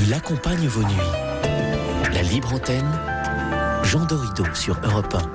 Il accompagne vos nuits. La libre antenne, Jean Dorido sur Europe 1.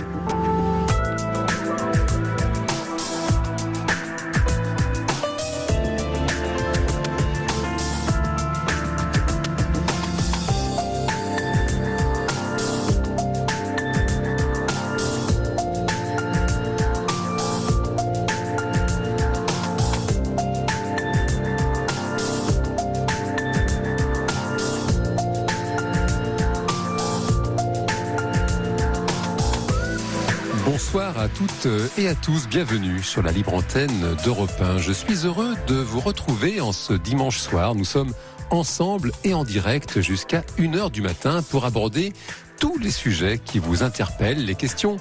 Bonsoir à toutes et à tous, bienvenue sur la libre antenne d'Europe 1. Je suis heureux de vous retrouver en ce dimanche soir. Nous sommes ensemble et en direct jusqu'à 1h du matin pour aborder tous les sujets qui vous interpellent, les questions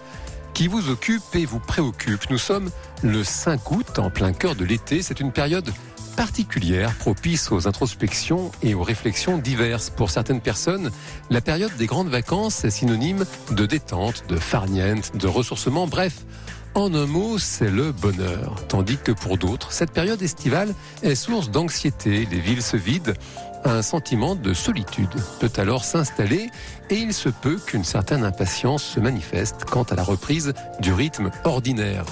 qui vous occupent et vous préoccupent. Nous sommes le 5 août, en plein cœur de l'été. C'est une période particulière, propice aux introspections et aux réflexions diverses. Pour certaines personnes, la période des grandes vacances est synonyme de détente, de farniente, de ressourcement, bref, en un mot, c'est le bonheur. Tandis que pour d'autres, cette période estivale est source d'anxiété. Les villes se vident, un sentiment de solitude peut alors s'installer et il se peut qu'une certaine impatience se manifeste quant à la reprise du rythme ordinaire.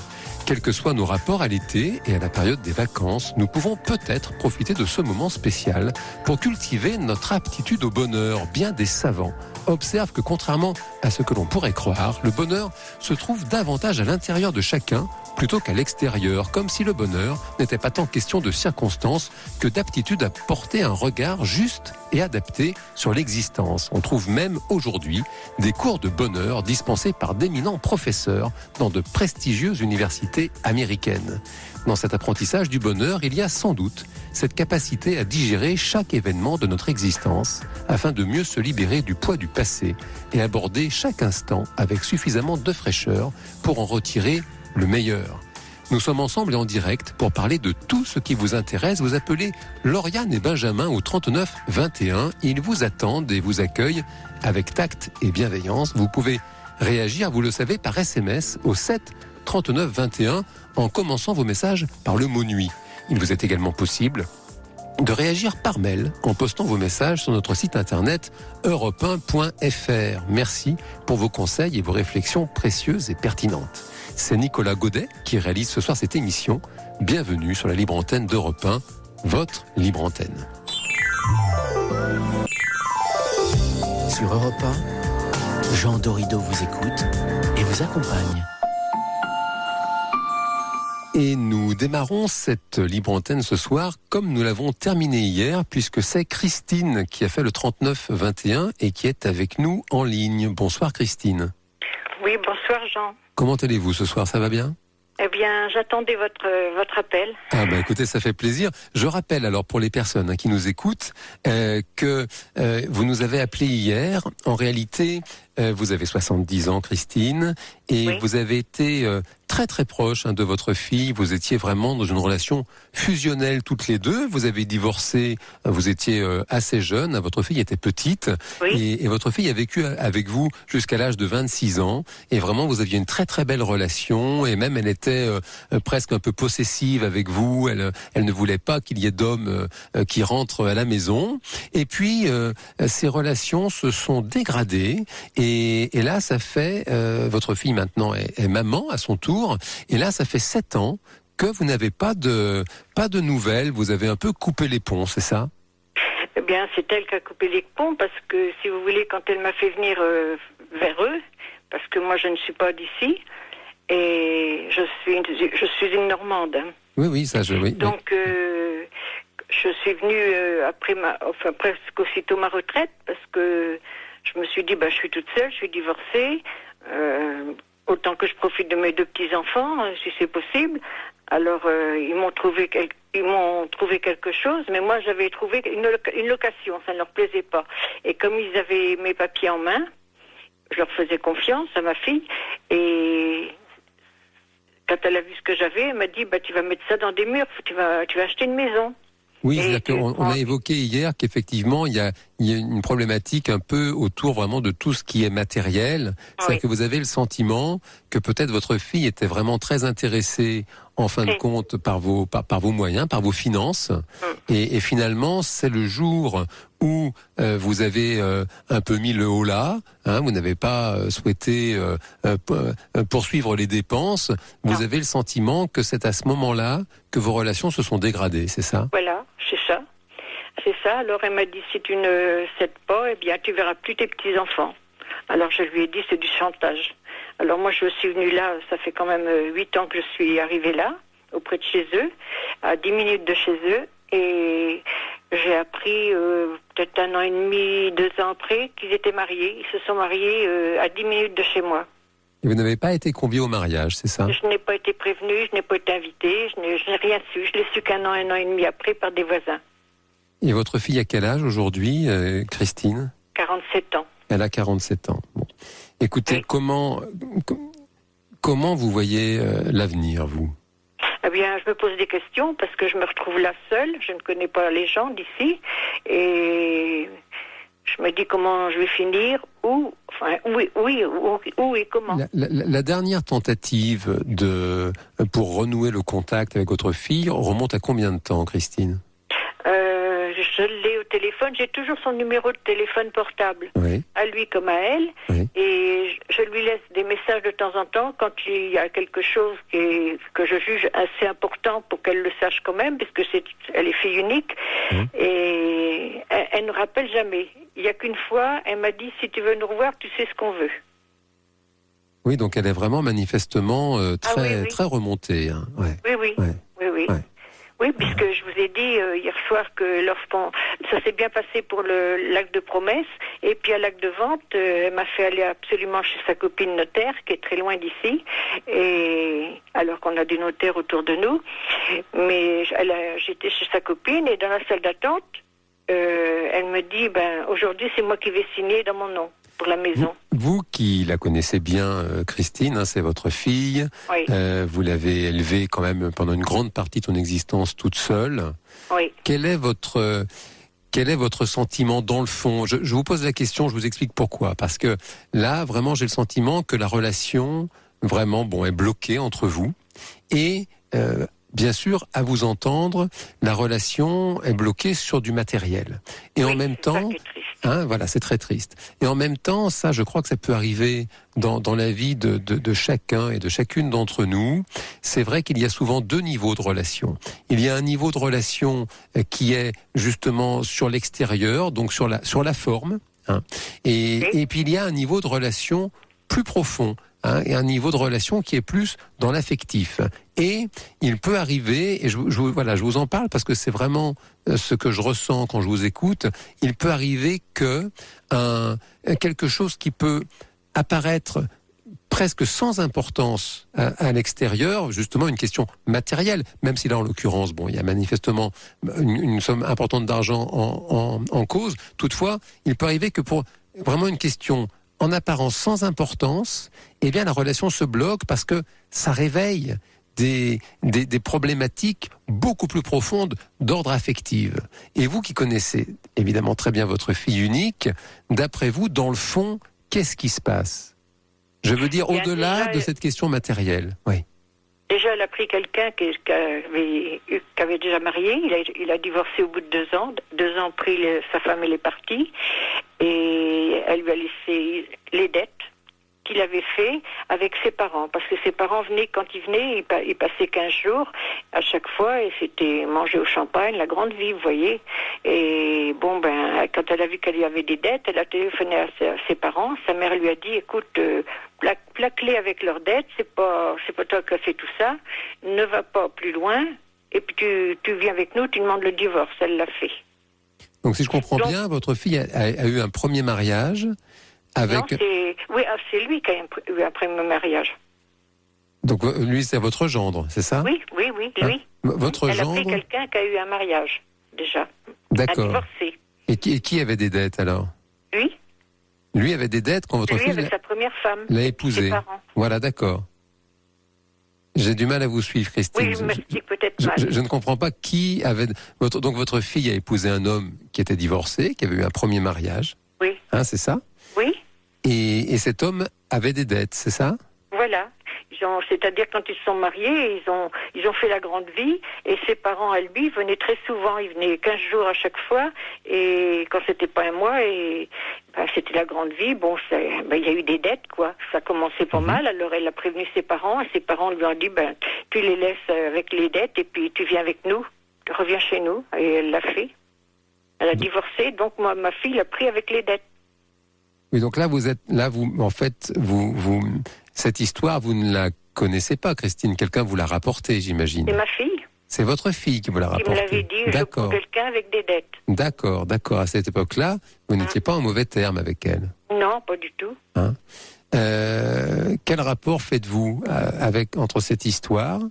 Quels que soient nos rapports à l'été et à la période des vacances, nous pouvons peut-être profiter de ce moment spécial pour cultiver notre aptitude au bonheur. Bien des savants observent que contrairement à ce que l'on pourrait croire, le bonheur se trouve davantage à l'intérieur de chacun plutôt qu'à l'extérieur, comme si le bonheur n'était pas tant question de circonstances que d'aptitude à porter un regard juste et adapté sur l'existence. On trouve même aujourd'hui des cours de bonheur dispensés par d'éminents professeurs dans de prestigieuses universités américaines. Dans cet apprentissage du bonheur, il y a sans doute cette capacité à digérer chaque événement de notre existence afin de mieux se libérer du poids du passé et aborder chaque instant avec suffisamment de fraîcheur pour en retirer le meilleur. Nous sommes ensemble et en direct pour parler de tout ce qui vous intéresse. Vous appelez Lauriane et Benjamin au 39 21. Ils vous attendent et vous accueillent avec tact et bienveillance. Vous pouvez réagir, vous le savez, par SMS au 7 39 21 en commençant vos messages par le mot nuit. Il vous est également possible de réagir par mail en postant vos messages sur notre site internet europe1.fr. Merci pour vos conseils et vos réflexions précieuses et pertinentes. C'est Nicolas Godet qui réalise ce soir cette émission. Bienvenue sur la libre antenne d'Europe 1, votre libre antenne. Sur Europe 1, Jean Dorido vous écoute et vous accompagne. Et nous démarrons cette libre antenne ce soir comme nous l'avons terminé hier, puisque c'est Christine qui a fait le 39-21 et qui est avec nous en ligne. Bonsoir Christine. Oui, bonsoir Jean. Comment allez-vous ce soir, ça va bien ? Eh bien, j'attendais votre appel. Ah bah écoutez, ça fait plaisir. Je rappelle alors pour les personnes qui nous écoutent que vous nous avez appelé hier. En réalité, vous avez 70 ans, Christine, et oui. Vous avez été très très proche de votre fille. Vous étiez vraiment dans une relation fusionnelle toutes les deux. Vous avez divorcé, vous étiez assez jeune, votre fille était petite, oui. et votre fille a vécu avec vous jusqu'à l'âge de 26 ans. Et vraiment, vous aviez une très très belle relation, et même elle était presque un peu possessive avec vous. Elle ne voulait pas qu'il y ait d'hommes qui rentrent à la maison. Et puis, ces relations se sont dégradées. Et là, ça fait, votre fille maintenant est maman à son tour. Et là, ça fait 7 ans que vous n'avez pas de nouvelles. Vous avez un peu coupé les ponts, c'est ça ? Eh bien, c'est elle qui a coupé les ponts parce que, si vous voulez, quand elle m'a fait venir vers eux, parce que moi, je ne suis pas d'ici, et je suis une Normande. Hein. Oui, ça, oui. Donc, je suis venue presque aussitôt ma retraite parce que je me suis dit, je suis toute seule, je suis divorcée, autant que je profite de mes 2 petits-enfants, si c'est possible. Alors, ils m'ont trouvé quelque chose, mais moi, j'avais trouvé une location, ça ne leur plaisait pas. Et comme ils avaient mes papiers en main, je leur faisais confiance à ma fille, et quand elle a vu ce que j'avais, elle m'a dit, tu vas mettre ça dans des murs, tu vas acheter une maison. Oui, c'est-à-dire qu'on a évoqué hier qu'effectivement, il y a une problématique un peu autour vraiment de tout ce qui est matériel. C'est-à-dire que vous avez le sentiment que peut-être votre fille était vraiment très intéressée, en fin de compte, par vos moyens, par vos finances. Et finalement, c'est le jour où vous avez un peu mis le haut là, vous n'avez pas souhaité poursuivre les dépenses. Vous avez le sentiment que c'est à ce moment-là que vos relations se sont dégradées, c'est ça ? Voilà, c'est ça. C'est ça. Alors elle m'a dit, si tu ne cèdes pas, eh bien tu verras plus tes petits-enfants. Alors je lui ai dit, c'est du chantage. Alors moi je suis venue là, ça fait quand même 8 ans que je suis arrivée là, auprès de chez eux, à 10 minutes de chez eux, et j'ai appris peut-être 1 an et demi, 2 ans après qu'ils étaient mariés. Ils se sont mariés à 10 minutes de chez moi. Et vous n'avez pas été convié au mariage, c'est ça ? Je n'ai pas été prévenue, je n'ai pas été invitée, je n'ai rien su. Je l'ai su qu'un an et demi après par des voisins. Et votre fille a quel âge aujourd'hui, Christine ? 47 ans. Elle a 47 ans. Bon. Écoutez, comment vous voyez l'avenir, vous ? Eh bien, je me pose des questions parce que je me retrouve là seule. Je ne connais pas les gens d'ici. Et je me dis comment je vais finir, où et comment. La dernière tentative pour renouer le contact avec votre fille remonte à combien de temps, Christine ? Je l'ai au téléphone, j'ai toujours son numéro de téléphone portable, à lui comme à elle, et je lui laisse des messages de temps en temps quand il y a quelque chose que je juge assez important pour qu'elle le sache quand même, puisque elle est fille unique, et elle ne rappelle jamais. Il n'y a qu'une fois, elle m'a dit, si tu veux nous revoir, tu sais ce qu'on veut. Oui, donc elle est vraiment manifestement très remontée. Hein. Oui. Oui, puisque je vous ai dit hier soir que ça s'est bien passé pour l'acte de promesse, et puis à l'acte de vente, elle m'a fait aller absolument chez sa copine notaire, qui est très loin d'ici, et alors qu'on a des notaires autour de nous, mais j'étais chez sa copine, et dans la salle d'attente, elle me dit, aujourd'hui c'est moi qui vais signer dans mon nom pour la maison. Vous qui la connaissez bien, Christine, c'est votre fille. Vous l'avez élevée quand même pendant une grande partie de son existence toute seule. Oui. Quel est votre sentiment dans le fond ? Je vous pose la question, je vous explique pourquoi. Parce que là, vraiment, j'ai le sentiment que la relation, vraiment, est bloquée entre vous. Et bien sûr, à vous entendre, la relation est bloquée sur du matériel. Et en même temps, c'est très triste. Et en même temps, ça, je crois que ça peut arriver dans la vie de chacun et de chacune d'entre nous. C'est vrai qu'il y a souvent 2 niveaux de relation. Il y a un niveau de relation qui est justement sur l'extérieur, donc sur la forme. Et puis il y a un niveau de relation plus profond. Et un niveau de relation qui est plus dans l'affectif. Et il peut arriver, et je vous en parle parce que c'est vraiment ce que je ressens quand je vous écoute, il peut arriver que quelque chose qui peut apparaître presque sans importance à l'extérieur, justement une question matérielle, même si là en l'occurrence, il y a manifestement une somme importante d'argent en cause, toutefois, il peut arriver que pour vraiment une question en apparence sans importance, eh bien la relation se bloque parce que ça réveille des problématiques beaucoup plus profondes d'ordre affectif. Et vous qui connaissez évidemment très bien votre fille unique, d'après vous, dans le fond, qu'est-ce qui se passe ? Je veux dire, au-delà de cette question matérielle. Oui. Déjà, elle a pris quelqu'un qui avait déjà marié. Il a divorcé au bout de 2 ans. 2 ans pris, sa femme, elle est partie. Et elle lui a laissé les dettes qu'il avait fait avec ses parents. Parce que ses parents venaient, quand ils venaient, ils passaient 15 jours à chaque fois. Et c'était manger au champagne, la grande vie, vous voyez. Et quand elle a vu qu'elle y avait des dettes, elle a téléphoné à ses parents. Sa mère lui a dit, écoute, plaque-les avec leurs dettes, c'est pas toi qui as fait tout ça, ne va pas plus loin, et puis tu viens avec nous, tu demandes le divorce. Elle l'a fait. Donc si je comprends bien, votre fille a eu un premier mariage avec... Non, c'est lui qui a eu un premier mariage. Donc lui, c'est votre gendre, c'est ça ? Oui, lui. Votre gendre... Elle a pris quelqu'un qui a eu un mariage, déjà. D'accord. Un divorcé. Et qui avait des dettes alors ? Lui. Lui avait des dettes quand votre fille... avec sa première femme. L'a épousé. Ses parents. Voilà, d'accord. J'ai du mal à vous suivre, Christine. Oui, je m'explique peut-être mal. Je ne comprends pas qui avait... Donc votre fille a épousé un homme qui était divorcé, qui avait eu un premier mariage. Oui. Hein, c'est ça? Oui. Et cet homme avait des dettes, c'est ça? Voilà. C'est-à-dire quand ils se sont mariés, ils ont fait la grande vie, et ses parents à lui venaient très souvent, ils venaient 15 jours à chaque fois, et quand c'était pas un mois, et c'était la grande vie, il y a eu des dettes, quoi. Ça commençait pas mal, alors elle a prévenu ses parents, et ses parents lui ont dit, tu les laisses avec les dettes, et puis tu viens avec nous, tu reviens chez nous, et elle l'a fait. Elle a divorcé, donc moi, ma fille l'a pris avec les dettes. Oui, donc là, en fait, cette histoire, vous ne la connaissez pas, Christine. Quelqu'un vous l'a rapportée, j'imagine. C'est ma fille. C'est votre fille qui vous l'a rapportée. Qui me l'avait dit, je prends quelqu'un avec des dettes. D'accord. À cette époque-là, vous n'étiez pas en mauvais terme avec elle. Non, pas du tout. Hein? Quel rapport faites-vous entre cette histoire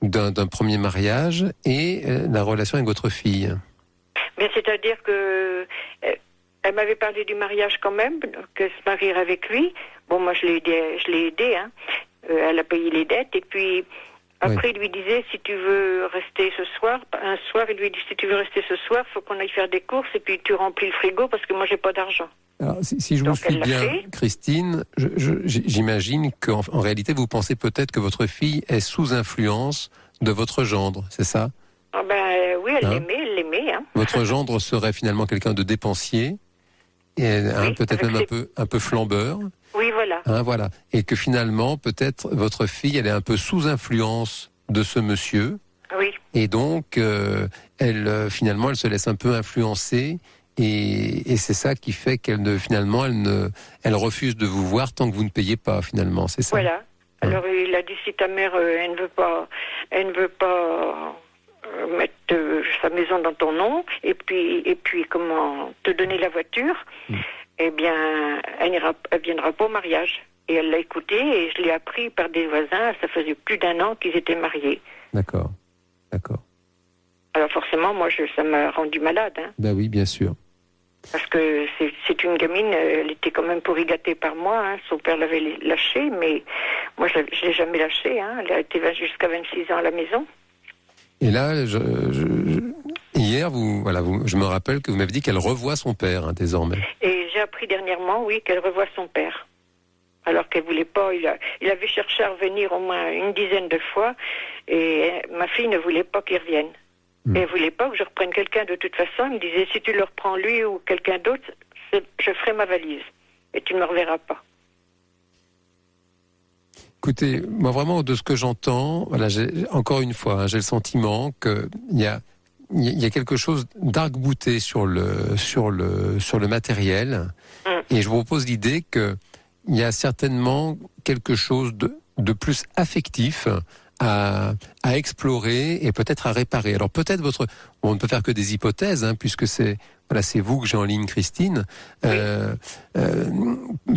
d'un premier mariage et la relation avec votre fille? Mais c'est-à-dire que elle m'avait parlé du mariage quand même, qu'elle se marierait avec lui. Bon, moi je l'ai aidée, hein. Elle a payé les dettes, et puis après il lui disait, si tu veux rester ce soir, un soir il lui dit, si tu veux rester ce soir, faut qu'on aille faire des courses, et puis tu remplis le frigo parce que moi j'ai pas d'argent. Alors, si je vous suis bien, Christine, j'imagine qu'en réalité vous pensez peut-être que votre fille est sous influence de votre gendre, c'est ça? Oui, elle l'aimait. Hein. Votre gendre serait finalement quelqu'un de dépensier, et peut-être même un peu flambeur. Oui, voilà. Voilà. Et que finalement, peut-être, votre fille, elle est un peu sous influence de ce monsieur. Oui. Et donc, finalement, elle se laisse un peu influencer. Et c'est ça qui fait elle refuse de vous voir tant que vous ne payez pas, finalement. C'est ça. Voilà. Alors, il a dit, si ta mère, elle ne veut pas mettre sa maison dans ton nom, et puis comment te donner la voiture, eh bien, elle viendra pas au mariage. Et elle l'a écouté, et je l'ai appris par des voisins, ça faisait plus d'1 an qu'ils étaient mariés. D'accord. Alors forcément, moi, ça m'a rendu malade. Hein. Oui, bien sûr. Parce que c'est une gamine, elle était quand même pourri gâtée par moi, hein. Son père l'avait lâchée, mais moi, je l'ai jamais lâchée, hein. Elle a été jusqu'à 26 ans à la maison. Et là, hier, je me rappelle que vous m'avez dit qu'elle revoit son père, hein, désormais. Et j'ai appris dernièrement, oui, qu'elle revoit son père. Alors qu'elle voulait pas, il avait cherché à revenir au moins une dizaine de fois, et ma fille ne voulait pas qu'il revienne. Et elle voulait pas que je reprenne quelqu'un de toute façon. Elle me disait, si tu le reprends lui ou quelqu'un d'autre, je ferai ma valise. Et tu ne me reverras pas. Écoutez, moi vraiment, de ce que j'entends, encore une fois, j'ai le sentiment qu'il y a quelque chose d'arc-bouté sur le matériel. Et je vous propose l'idée qu'il y a certainement quelque chose de plus affectif à explorer et peut-être à réparer. Alors peut-être on ne peut faire que des hypothèses, hein, puisque c'est vous que j'ai en ligne, Christine. Oui.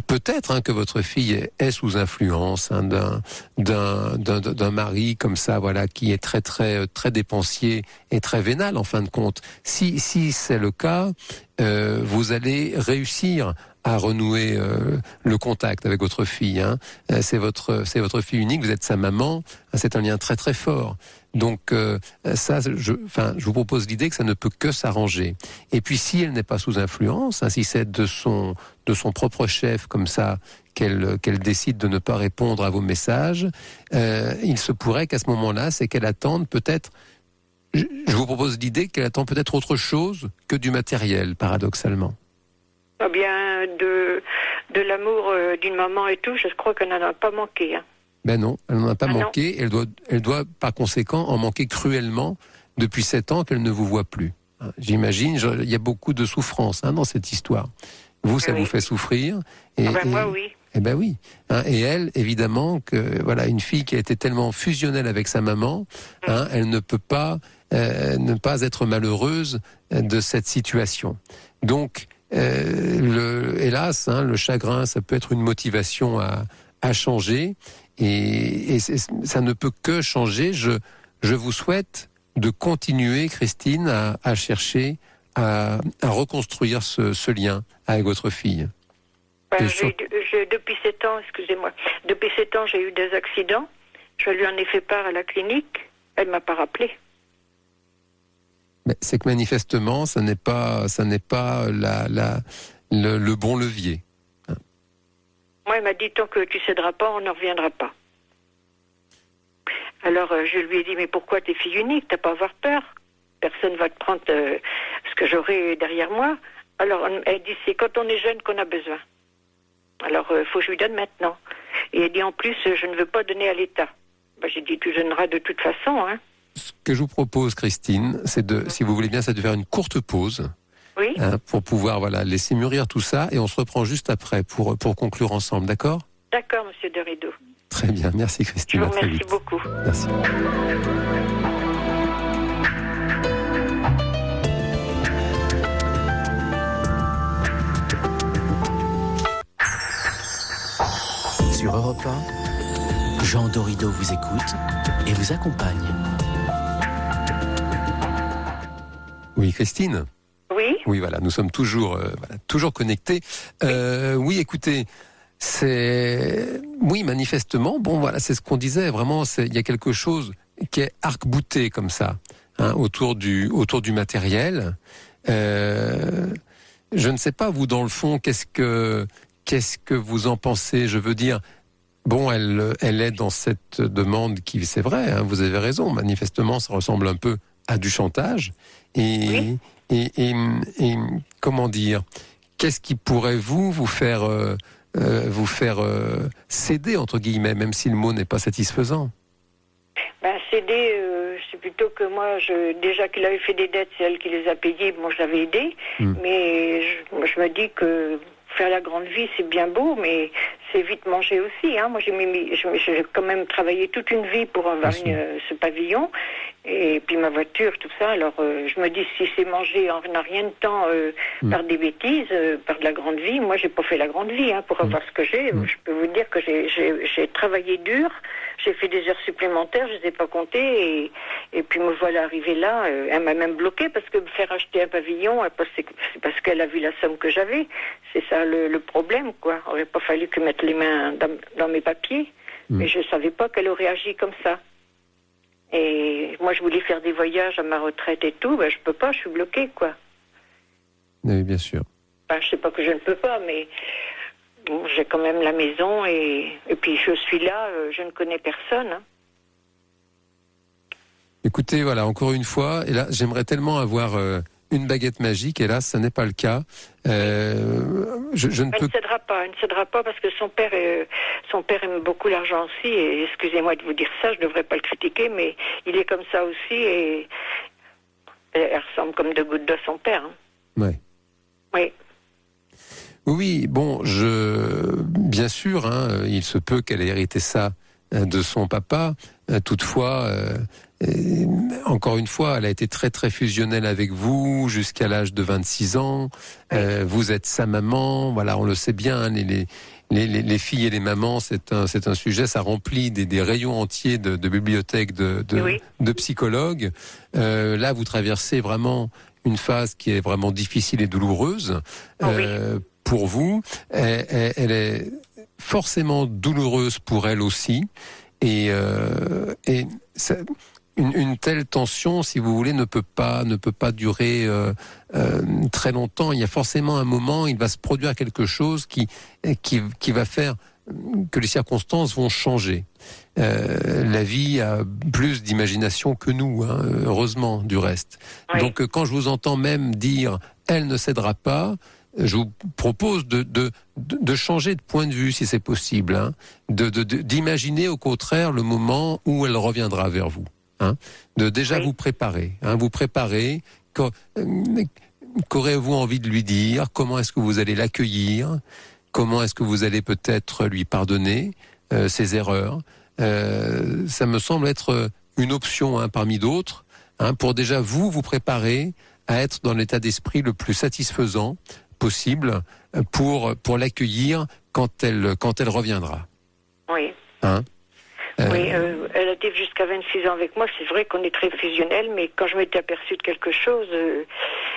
Peut-être que votre fille est sous influence d'un mari comme ça, qui est très très très dépensier et très vénal en fin de compte. Si c'est le cas, vous allez réussir à renouer le contact avec votre fille. Hein. C'est votre fille unique, vous êtes sa maman, c'est un lien très très fort. Donc je vous propose l'idée que ça ne peut que s'arranger. Et puis si elle n'est pas sous influence, si c'est de son propre chef comme ça qu'elle décide de ne pas répondre à vos messages, il se pourrait qu'à ce moment-là, c'est qu'elle attende peut-être. Je vous propose l'idée qu'elle attend peut-être autre chose que du matériel, paradoxalement. Eh bien, de l'amour d'une maman et tout, je crois qu'elle n'en a pas manqué. Hein. Ben non, elle n'en a pas manqué. Elle doit par conséquent en manquer cruellement depuis 7 ans qu'elle ne vous voit plus. J'imagine, il y a beaucoup de souffrance dans cette histoire. Vous, ça vous fait souffrir. Moi, oui. Eh ben oui. Et elle, évidemment, une fille qui a été tellement fusionnelle avec sa maman, elle ne peut pas ne pas être malheureuse de cette situation. Donc, hélas, le chagrin, ça peut être une motivation à changer, et ça ne peut que changer. Je vous souhaite de continuer, Christine, à chercher à reconstruire ce lien avec votre fille. Depuis 7 ans, excusez-moi, depuis 7 ans, j'ai eu des accidents. Je lui en ai fait part à la clinique. Elle ne m'a pas rappelé. Mais c'est que manifestement, ça n'est pas le bon levier. Moi, elle m'a dit, tant que tu ne céderas pas, on n'en reviendra pas. Alors, je lui ai dit, mais pourquoi t'es fille unique? T'as pas à avoir peur. Personne va te prendre ce que j'aurai derrière moi. Alors, elle dit, c'est quand on est jeune qu'on a besoin. Alors, faut que je lui donne maintenant. Et elle dit, en plus, je ne veux pas donner à l'État. J'ai dit, tu donneras de toute façon, hein. Ce que je vous propose, Christine, c'est si vous voulez bien, c'est de faire une courte pause. Oui. Pour pouvoir laisser mûrir tout ça, et on se reprend juste après pour conclure ensemble, d'accord? D'accord, monsieur Derido. Très bien, merci Christine. Je vous remercie beaucoup. Merci. Sur Europe 1, Jean Dorido vous écoute et vous accompagne. Oui, Christine? Oui. Oui, voilà, nous sommes toujours connectés. Oui, écoutez, oui, manifestement, c'est ce qu'on disait, vraiment, il y a quelque chose qui est arc-bouté comme ça, autour du matériel. Je ne sais pas, vous, dans le fond, qu'est-ce que vous en pensez? Je veux dire, elle est dans cette demande qui, c'est vrai, vous avez raison, manifestement, ça ressemble un peu à du chantage. Et comment dire, qu'est-ce qui pourrait vous faire céder, entre guillemets, même si le mot n'est pas satisfaisant? Céder, c'est plutôt que moi, déjà qu'il avait fait des dettes, c'est elle qui les a payées, moi je l'avais aidé, mais je me dis que faire la grande vie, c'est bien beau, mais c'est vite manger aussi. Moi, j'ai quand même travaillé toute une vie pour avoir ce pavillon, et puis ma voiture, tout ça. Alors, je me dis, si c'est manger en rien de temps par des bêtises, par de la grande vie, moi, j'ai pas fait la grande vie pour avoir ce que j'ai. Je peux vous dire que j'ai travaillé dur, j'ai fait des heures supplémentaires, je les ai pas comptées, et puis me voilà arrivée là. Elle m'a même bloquée parce que me faire acheter un pavillon, c'est parce qu'elle a vu la somme que j'avais. C'est ça le problème, quoi. Il aurait pas fallu que mettre les mains dans mes papiers, mais je savais pas qu'elle aurait agi comme ça. Et moi, je voulais faire des voyages à ma retraite et tout, je peux pas, je suis bloquée, quoi. Oui, bien sûr. Je sais pas que je ne peux pas, mais bon, j'ai quand même la maison et puis je suis là, je ne connais personne. Écoutez, voilà, encore une fois, et là, j'aimerais tellement avoir une baguette magique, hélas, ça n'est pas le cas. Je ne peux... Elle ne cédera pas parce que son père aime beaucoup l'argent aussi, et excusez-moi de vous dire ça, je ne devrais pas le critiquer, mais il est comme ça aussi, et elle ressemble comme deux gouttes d'eau à son père. Ouais. Oui. Oui, bien sûr, il se peut qu'elle ait hérité ça de son papa. Toutefois, encore une fois, elle a été très très fusionnelle avec vous jusqu'à l'âge de 26 ans. Vous êtes sa maman, voilà, on le sait bien. Les filles et les mamans, c'est un sujet, ça remplit des rayons entiers de bibliothèques de psychologues. Là, vous traversez vraiment une phase qui est vraiment difficile et douloureuse pour vous. Elle est forcément douloureuse pour elle aussi. Et ça, une telle tension, si vous voulez, ne peut pas durer très longtemps. Il y a forcément un moment, il va se produire quelque chose qui va faire que les circonstances vont changer. La vie a plus d'imagination que nous, heureusement, du reste. Oui. Donc, quand je vous entends même dire « elle ne cédera pas », je vous propose de changer de point de vue, si c'est possible, d'imaginer au contraire le moment où elle reviendra vers vous. De déjà vous préparer. Vous préparer, qu'aurez-vous envie de lui dire, comment est-ce que vous allez l'accueillir, comment est-ce que vous allez peut-être lui pardonner ses erreurs. Ça me semble être une option parmi d'autres, pour déjà vous préparer à être dans l'état d'esprit le plus satisfaisant possible pour l'accueillir quand elle reviendra. Oui. Oui, elle a été jusqu'à 26 ans avec moi. C'est vrai qu'on est très fusionnels, mais quand je m'étais aperçue de quelque chose,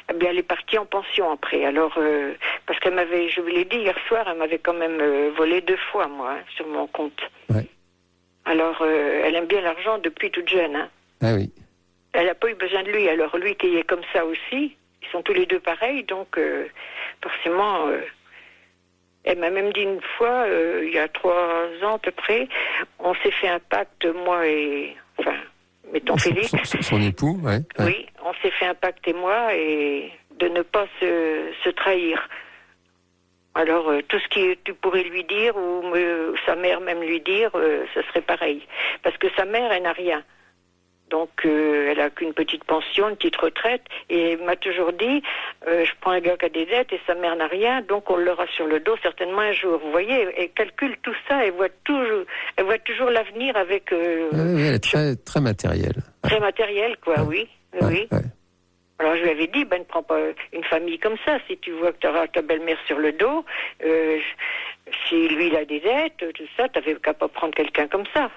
elle est partie en pension après. Alors, parce qu'elle m'avait, je vous l'ai dit hier soir, elle m'avait quand même volé 2 fois, moi, sur mon compte. Ouais. Alors, elle aime bien l'argent depuis toute jeune. Hein. Ah oui. Elle n'a pas eu besoin de lui. Alors, lui qui est comme ça aussi, ils sont tous les deux pareils. Donc, forcément, elle m'a même dit une fois, il y a 3 ans à peu près, on s'est fait un pacte, moi et... Enfin, mettons Félix. Son époux, ouais. Oui, on s'est fait un pacte et moi, et de ne pas se trahir. Alors, tout ce que tu pourrais lui dire, ou sa mère même lui dire, ce serait pareil. Parce que sa mère, elle n'a rien. Donc, elle a qu'une petite pension, une petite retraite. Et elle m'a toujours dit, je prends un gars qui a des dettes et sa mère n'a rien, donc on l'aura sur le dos certainement un jour. Vous voyez, elle calcule tout ça, elle voit toujours l'avenir avec... oui, elle est très, très matérielle. Très matérielle, quoi, oui. Oui. Ouais. Alors je lui avais dit, ne prends pas une famille comme ça. Si tu vois que tu auras ta belle-mère sur le dos, si lui il a des dettes, tout ça, tu n'avais qu'à pas prendre quelqu'un comme ça.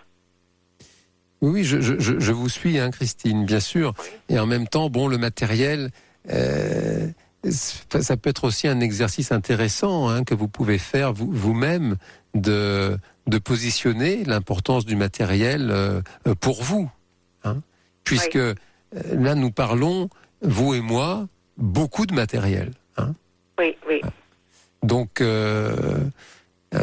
Oui, je vous suis, hein, Christine, bien sûr. Et en même temps, bon, le matériel, ça peut être aussi un exercice intéressant, hein, que vous pouvez faire vous-même de positionner l'importance du matériel pour vous, hein, puisque là nous parlons, vous et moi, beaucoup de matériel. Hein. Oui. Donc,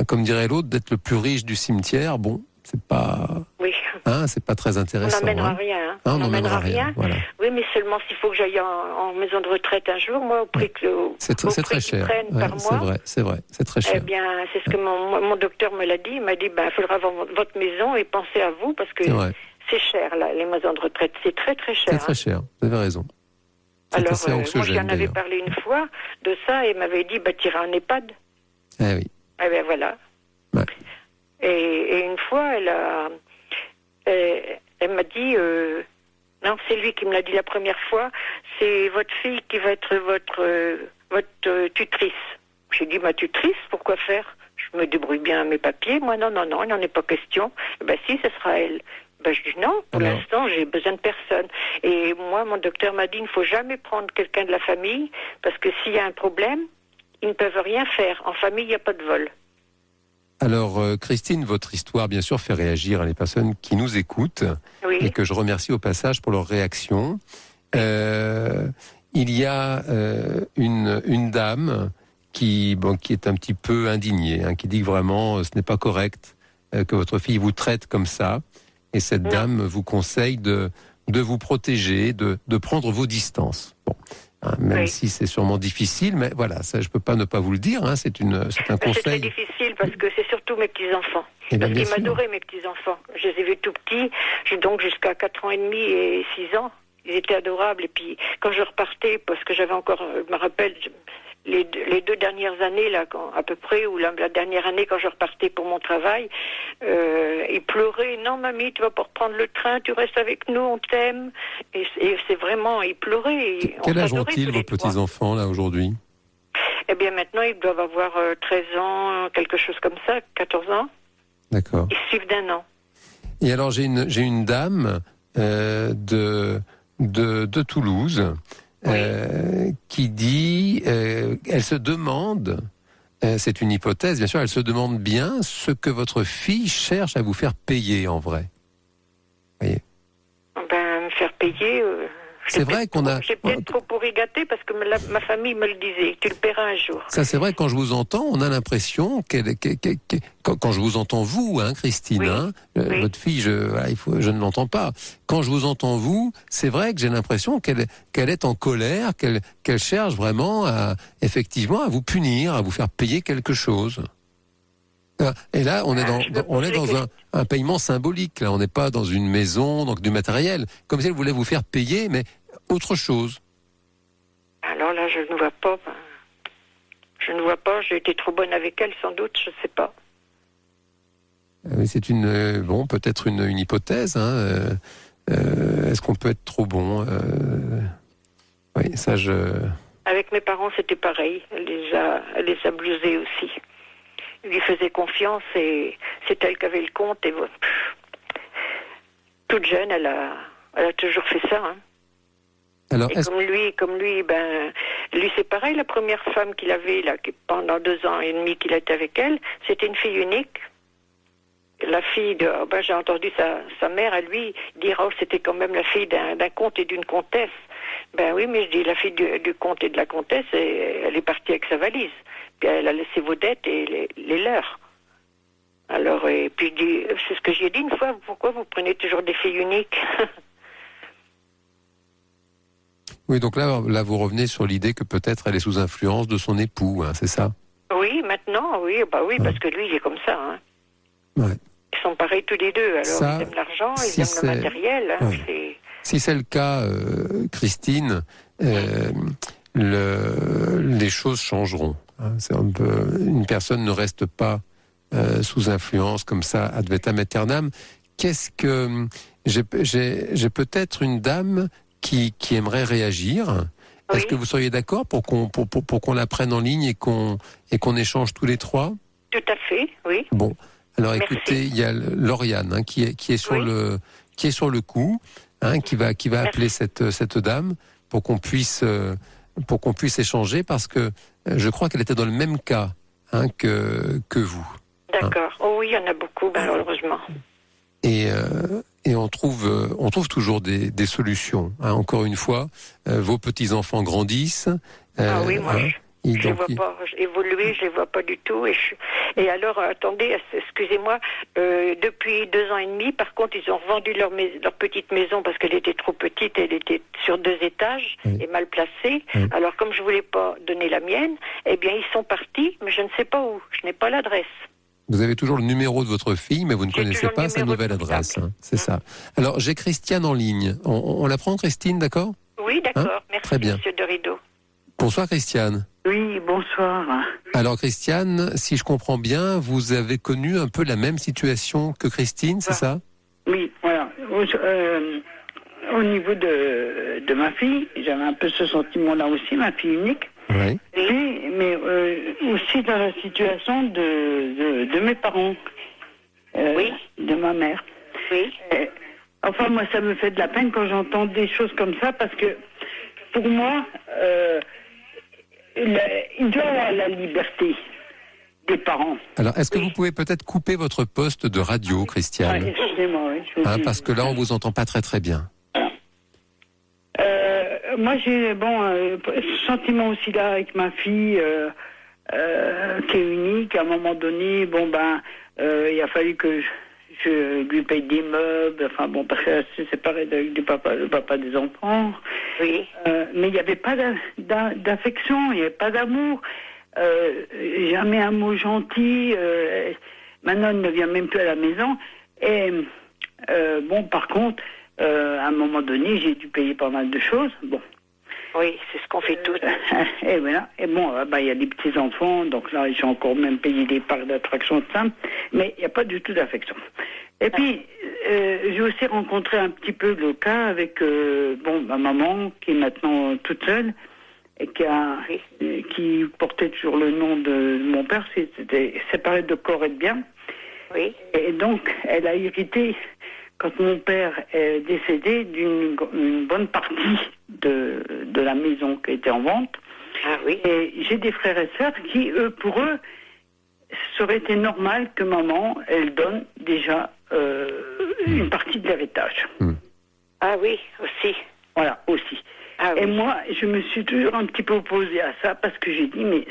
comme dirait l'autre, d'être le plus riche du cimetière, bon, c'est pas... Oui. Hein, c'est pas très intéressant. On n'emmènera rien. Hein. On n'emmènera rien. Voilà. Oui, mais seulement s'il faut que j'aille en maison de retraite un jour, moi, au prix que c'est très cher. Par mois. C'est vrai, c'est très cher. Eh bien, c'est ce que mon docteur me l'a dit. Il m'a dit, il faudra vendre votre maison et penser à vous parce que c'est cher, là, les maisons de retraite. C'est très, très cher. C'est très cher. Vous avez raison. Alors, moi, j'en avais parlé une fois de ça et il m'avait dit, t'iras en EHPAD. Eh oui. Eh bien, voilà. Ouais. Et une fois, elle m'a dit, non, c'est lui qui me l'a dit la première fois, c'est votre fille qui va être votre tutrice. J'ai dit, ma tutrice, pourquoi faire? Je me débrouille bien à mes papiers. Moi, non, il n'en est pas question. Si, ce sera elle. Je dis non, pour l'instant, j'ai besoin de personne. Et moi, mon docteur m'a dit, il ne faut jamais prendre quelqu'un de la famille, parce que s'il y a un problème, ils ne peuvent rien faire. En famille, il n'y a pas de vol. Alors, Christine, votre histoire, bien sûr, fait réagir les personnes qui nous écoutent et que je remercie au passage pour leur réaction. Il y a une dame qui est un petit peu indignée, hein, qui dit que vraiment, ce n'est pas correct que votre fille vous traite comme ça. Et cette dame vous conseille de vous protéger, de prendre vos distances. Bon. Même si c'est sûrement difficile, mais voilà, ça je peux pas ne pas vous le dire. Hein, c'est un conseil. C'est très difficile parce que c'est surtout mes petits enfants. Parce qu'ils m'adoraient mes petits enfants. Je les ai vus tout petits, donc jusqu'à 4 ans et demi et 6 ans, ils étaient adorables. Et puis quand je repartais, parce que j'avais encore, je me rappelle, les 2 dernières années là, à peu près, ou la dernière année quand je repartais pour mon travail, ils pleuraient. Non, mamie, tu vas pas reprendre le train, tu restes avec nous, on t'aime. Et c'est vraiment, ils pleuraient. Quel âge ont-ils vos petits enfants là aujourd'hui? Eh bien maintenant, ils doivent avoir 13 ans, quelque chose comme ça, 14 ans. D'accord. Ils suivent d'1 an. Et alors j'ai une dame de Toulouse. Qui dit, elle se demande, c'est une hypothèse bien sûr, elle se demande bien ce que votre fille cherche à vous faire payer en vrai. Vous voyez ? Me faire payer... c'est vrai qu'on a... J'ai peut-être trop pourri gâté parce que ma famille me le disait. Tu le paieras un jour. Ça, c'est vrai, quand je vous entends, on a l'impression quand je vous entends vous, hein, Christine, hein, votre fille, je ne l'entends pas. Quand je vous entends vous, c'est vrai que j'ai l'impression qu'elle est en colère, qu'elle cherche vraiment effectivement à vous punir, à vous faire payer quelque chose. Et là, on est dans un paiement symbolique. Là, on n'est pas dans une maison, donc du matériel. Comme si elle voulait vous faire payer, mais autre chose. Alors là, je ne vois pas. Je ne vois pas. J'ai été trop bonne avec elle, sans doute. Je ne sais pas. C'est peut-être une hypothèse. Hein. Est-ce qu'on peut être trop bon? Oui, ça Avec mes parents, c'était pareil. Elle les a blusés aussi. Il lui faisait confiance et c'est elle qui avait le compte. Et toute jeune, elle a toujours fait ça. Hein. Alors, et comme lui, lui c'est pareil. La première femme qu'il avait là, pendant 2 ans et demi qu'il était avec elle, c'était une fille unique. la fille de... j'ai entendu sa mère à lui dire, oh, c'était quand même la fille d'un comte et d'une comtesse. Ben oui, mais je dis, la fille du comte et de la comtesse, elle est partie avec sa valise. Puis elle a laissé vos dettes et les leurs. Alors, et puis je dis, c'est ce que j'ai dit une fois, pourquoi vous prenez toujours des filles uniques? Oui, donc là, vous revenez sur l'idée que peut-être elle est sous influence de son époux, hein, c'est ça? Oui, maintenant, oui, ouais. parce que lui, il est comme ça. Hein. Ouais. Ils sont pareils tous les deux. Alors, ça, ils aiment l'argent, si ils aiment le matériel. Hein, ouais. Si c'est le cas, Christine, les choses changeront. Hein. C'est un peu, une personne ne reste pas sous influence comme ça ad vitam aeternam. Qu'est-ce que j'ai peut-être une dame qui aimerait réagir. Oui. Est-ce que vous seriez d'accord pour qu'on la prenne en ligne et qu'on échange tous les trois? Tout à fait, oui. Bon, alors merci. Écoutez, il y a Lauriane hein, qui est sur le coup, hein, qui va appeler cette dame pour qu'on puisse échanger parce que je crois qu'elle était dans le même cas hein, que vous. D'accord. Hein. Oh oui, il y en a beaucoup malheureusement. Et on trouve toujours des solutions. Hein. Encore une fois, vos petits-enfants grandissent. Oui, moi, je ne les vois pas évoluer, je les vois pas du tout. Et alors, attendez, excusez-moi, depuis 2 ans et demi, par contre, ils ont revendu leur petite maison parce qu'elle était trop petite, elle était sur 2 étages et mal placée. Oui. Alors, comme je voulais pas donner la mienne, eh bien, ils sont partis, mais je ne sais pas où. Je n'ai pas l'adresse. Vous avez toujours le numéro de votre fille, mais vous ne connaissez pas sa nouvelle adresse. Hein, c'est ça. Alors, j'ai Christiane en ligne. On la prend, Christine, d'accord? Oui, d'accord. Hein? Merci, très bien. Monsieur Dorido. Bonsoir, Christiane. Oui, bonsoir. Alors, Christiane, si je comprends bien, vous avez connu un peu la même situation que Christine, c'est ça? Oui, voilà. Au niveau de ma fille, j'avais un peu ce sentiment-là aussi, ma fille unique. Oui. Mais aussi dans la situation de mes parents, de ma mère. Oui. Enfin, moi, ça me fait de la peine quand j'entends des choses comme ça, parce que pour moi, il doit y avoir la liberté des parents. Alors, est-ce que vous pouvez peut-être couper votre poste de radio, Christiane? Excusez-moi, oui. Parce que là, on vous entend pas très très bien. Moi, j'ai ce sentiment aussi là avec ma fille qui est unique. À un moment donné, il a fallu que je lui paye des meubles. Enfin bon, parce qu'elle s'est séparée le papa des enfants. Oui. Mais il n'y avait pas d'affection, il n'y avait pas d'amour. Jamais un mot gentil. Maintenant, elle ne vient même plus à la maison. Et par contre. À un moment donné, j'ai dû payer pas mal de choses. Bon. Oui, c'est ce qu'on fait tous. Et voilà. Et il y a des petits-enfants, donc là, j'ai encore même payé des parcs d'attraction de ça. Mais il n'y a pas du tout d'affection. Et puis, j'ai aussi rencontré un petit peu le cas avec ma maman, qui est maintenant toute seule, et qui portait toujours le nom de mon père. C'était séparé de corps et de biens. Oui. Et donc, elle a hérité... Quand mon père est décédé, d'une bonne partie de la maison qui était en vente. Ah oui. Et j'ai des frères et sœurs qui, pour eux, ça aurait été normal que maman, elle donne déjà une partie de l'héritage. Ah oui, aussi. Voilà, aussi. Ah, et oui. moi, je me suis toujours un petit peu opposée à ça parce que j'ai dit, mais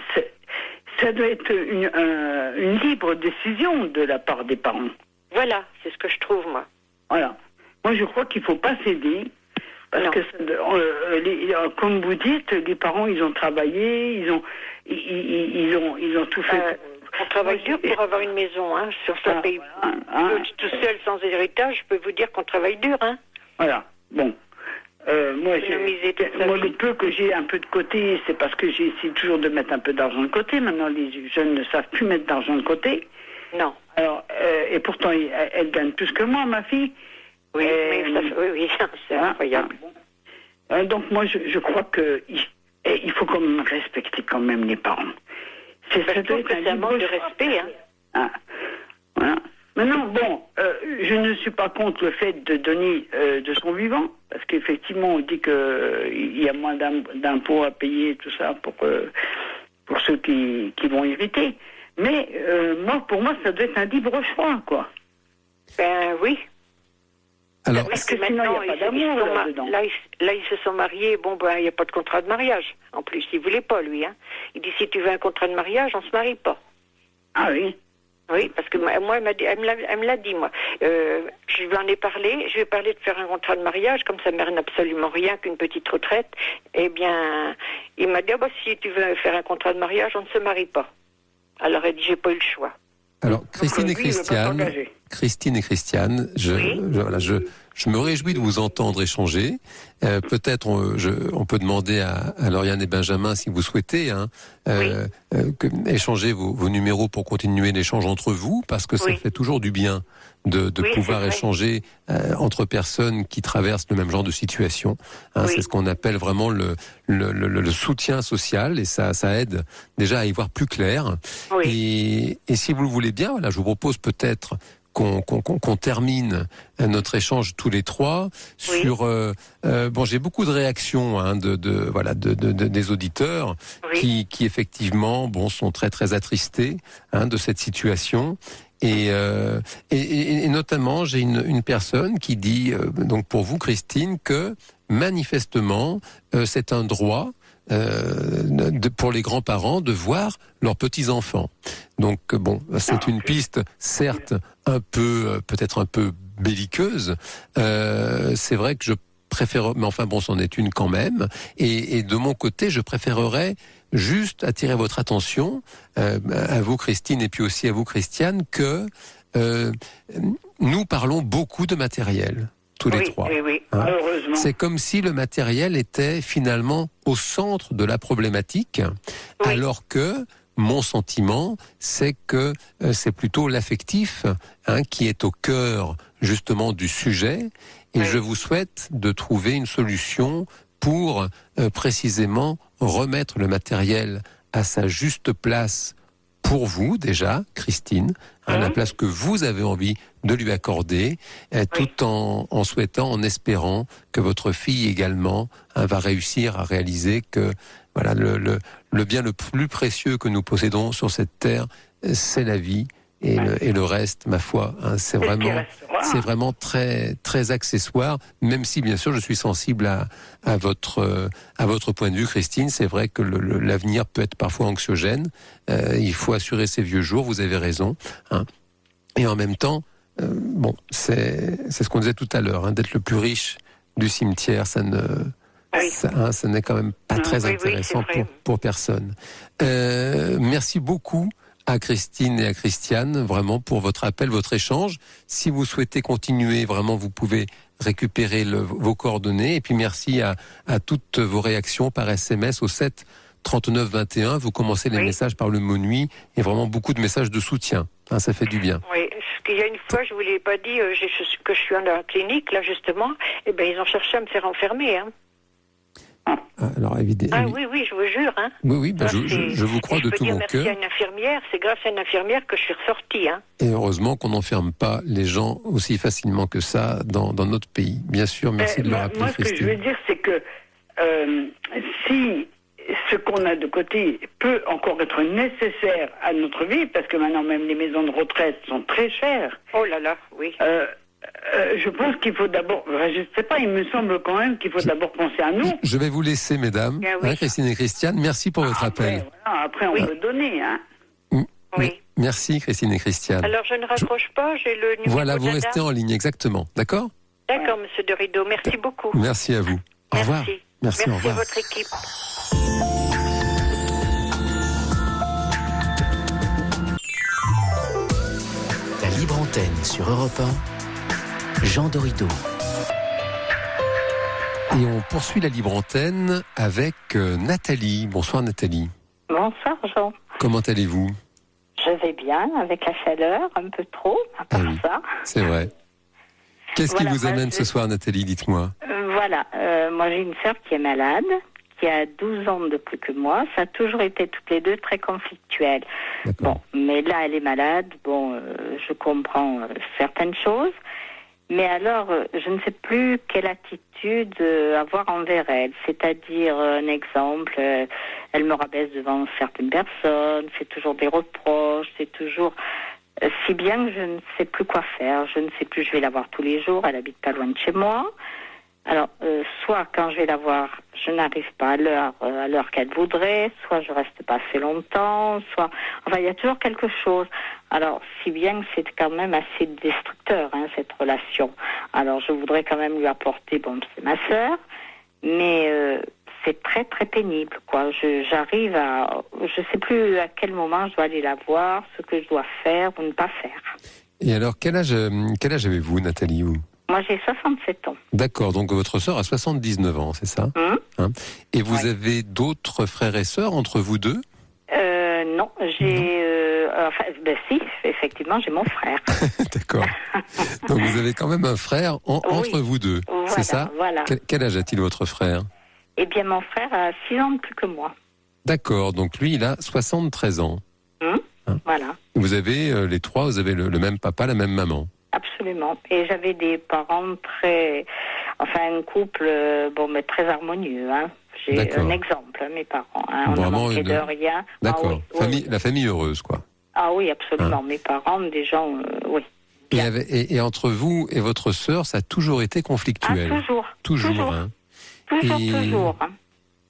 ça doit être une libre décision de la part des parents. Voilà, c'est ce que je trouve, moi. Voilà. Moi, je crois qu'il ne faut pas céder. Parce que, comme vous dites, les parents, ils ont travaillé, ils ont tout fait. On travaille dur pour avoir une maison, hein, sur ce pays. Tout seul, sans héritage, je peux vous dire qu'on travaille dur, hein. Voilà. Bon. Moi, le peu que j'ai un peu de côté, c'est parce que j'ai essayé toujours de mettre un peu d'argent de côté. Maintenant, les jeunes ne savent plus mettre d'argent de côté. Non. Alors, et pourtant, elle gagne plus que moi, ma fille. Oui, c'est incroyable. Donc, moi, je crois qu'il faut quand même respecter quand même les parents. Je trouve que c'est un manque de respect. Hein. Voilà. Maintenant, je ne suis pas contre le fait de donner de son vivant, parce qu'effectivement, on dit qu'il y a moins d'impôts à payer, tout ça, pour ceux qui vont hériter. Mais pour moi, ça doit être un libre choix, quoi. Ben oui. Alors, Parce que maintenant, il n'y a pas d'amour là-dedans. là, ils se sont mariés. Bon, ben, il n'y a pas de contrat de mariage. En plus, il ne voulait pas, lui. Hein. Il dit, si tu veux un contrat de mariage, on ne se marie pas. Ah oui. Oui, parce que moi, elle me l'a dit, moi. Je lui en ai parlé. Je lui ai parlé de faire un contrat de mariage, comme sa mère n'a absolument rien qu'une petite retraite. Eh bien, il m'a dit, si tu veux faire un contrat de mariage, on ne se marie pas. Alors, elle dit, j'ai pas eu le choix. Alors, Christine et Christiane, je me réjouis de vous entendre échanger. Peut-être on peut demander à Lauriane et Benjamin, si vous souhaitez, échanger vos numéros pour continuer l'échange entre vous, parce que ça fait toujours du bien de pouvoir échanger entre personnes qui traversent le même genre de situation. C'est ce qu'on appelle vraiment le soutien social, et ça aide déjà à y voir plus clair. Et si vous le voulez bien, je vous propose peut-être qu'on termine notre échange tous les trois sur j'ai beaucoup de réactions des auditeurs qui effectivement sont très très attristés de cette situation. Et notamment, j'ai une personne qui dit, donc pour vous, Christine, que manifestement, c'est un droit pour les grands-parents de voir leurs petits-enfants. Donc c'est une piste, certes, peut-être un peu belliqueuse. C'est vrai que je préfère, mais enfin c'en est une quand même. Et de mon côté, je préférerais juste attirer votre attention, à vous Christine et puis aussi à vous Christiane, que nous parlons beaucoup de matériel, tous les trois. Oui, malheureusement. C'est comme si le matériel était finalement au centre de la problématique, alors que mon sentiment, c'est que c'est plutôt l'affectif qui est au cœur justement du sujet, et je vous souhaite de trouver une solution pour précisément remettre le matériel à sa juste place pour vous déjà, Christine, à la place que vous avez envie de lui accorder, tout en souhaitant, en espérant que votre fille également va réussir à réaliser que le bien le plus précieux que nous possédons sur cette terre, c'est la vie. Et le reste, ma foi, c'est vraiment très très accessoire. Même si bien sûr je suis sensible à votre point de vue, Christine. C'est vrai que l'avenir peut être parfois anxiogène. Il faut assurer ses vieux jours. Vous avez raison. Et en même temps, c'est ce qu'on disait tout à l'heure, d'être le plus riche du cimetière, ça n'est quand même pas très intéressant pour personne. Merci beaucoup à Christine et à Christiane, vraiment, pour votre appel, votre échange. Si vous souhaitez continuer, vraiment, vous pouvez récupérer vos coordonnées. Et puis, merci à toutes vos réactions par SMS au 7 39 21. Vous commencez les messages par le mot nuit, et vraiment beaucoup de messages de soutien. Ça fait du bien. Oui, parce qu'il y a une fois, je ne vous l'ai pas dit, que je suis en la clinique, là, justement, et ils ont cherché à me faire enfermer, Alors, évidemment. Oui, je vous jure. Oui, je vous crois de tout mon cœur. Merci à une infirmière, c'est grâce à une infirmière que je suis ressortie. Et heureusement qu'on n'enferme pas les gens aussi facilement que ça dans notre pays. Bien sûr, merci de le rappeler, Christine. Ce que je veux dire, c'est que si ce qu'on a de côté peut encore être nécessaire à notre vie, parce que maintenant même les maisons de retraite sont très chères. Oh là là, oui. Je pense qu'il faut d'abord, je ne sais pas, il me semble quand même qu'il faut d'abord penser à nous. Je vais vous laisser, mesdames, Christine et Christiane. Merci pour votre appel. Après, on peut donner. Merci, Christine et Christiane. Alors, je ne raccroche pas, j'ai le numéro. Voilà, vous restez en ligne, exactement. D'accord ? D'accord, monsieur de Rideau. Merci beaucoup. Merci à vous. Au revoir. Merci, au revoir. à votre équipe. La libre antenne sur Europe 1, Jean Dorido. Et on poursuit la libre antenne avec Nathalie. Bonsoir Nathalie. Bonsoir Jean. Comment allez-vous ? Je vais bien, avec la chaleur, un peu trop, à part ça. C'est vrai. Qu'est-ce qui vous amène ce soir Nathalie, dites-moi ? Moi j'ai une sœur qui est malade, qui a 12 ans de plus que moi. Ça a toujours été toutes les deux très conflictuel. Mais là elle est malade, je comprends certaines choses. Mais alors, je ne sais plus quelle attitude avoir envers elle. C'est-à-dire, un exemple, elle me rabaisse devant certaines personnes, fait toujours des reproches, c'est toujours... Si bien que je ne sais plus quoi faire. Je ne sais plus, je vais la voir tous les jours. Elle habite pas loin de chez moi. Alors, soit quand je vais la voir, je n'arrive pas à l'heure qu'elle voudrait, soit je reste pas assez longtemps, soit... Enfin, il y a toujours quelque chose. Alors, si bien que c'est quand même assez destructeur, cette relation. Alors, je voudrais quand même lui apporter... Bon, c'est ma sœur, mais c'est très, très pénible, quoi. J'arrive à... Je sais plus à quel moment je dois aller la voir, ce que je dois faire ou ne pas faire. Et alors, quel âge avez-vous, Nathalie? Moi, j'ai 67 ans. D'accord, donc votre sœur a 79 ans, c'est ça? Et vous avez d'autres frères et sœurs entre vous deux? Non, j'ai... si, effectivement, j'ai mon frère. D'accord. Donc vous avez quand même un frère entre vous deux, voilà, c'est ça? Voilà. Quel âge a-t-il votre frère? Eh bien, mon frère a 6 ans de plus que moi. D'accord, donc lui, il a 73 ans. Voilà. Vous avez, les trois, vous avez le même papa, la même maman? Absolument. Et j'avais des parents très... Enfin, un couple, mais très harmonieux, J'ai un exemple, mes parents. On n'a manqué de rien. D'accord. La famille heureuse, quoi. Ah oui, absolument. Mes parents, des gens, oui. Et entre vous et votre sœur, ça a toujours été conflictuel? Toujours. Toujours. Toujours.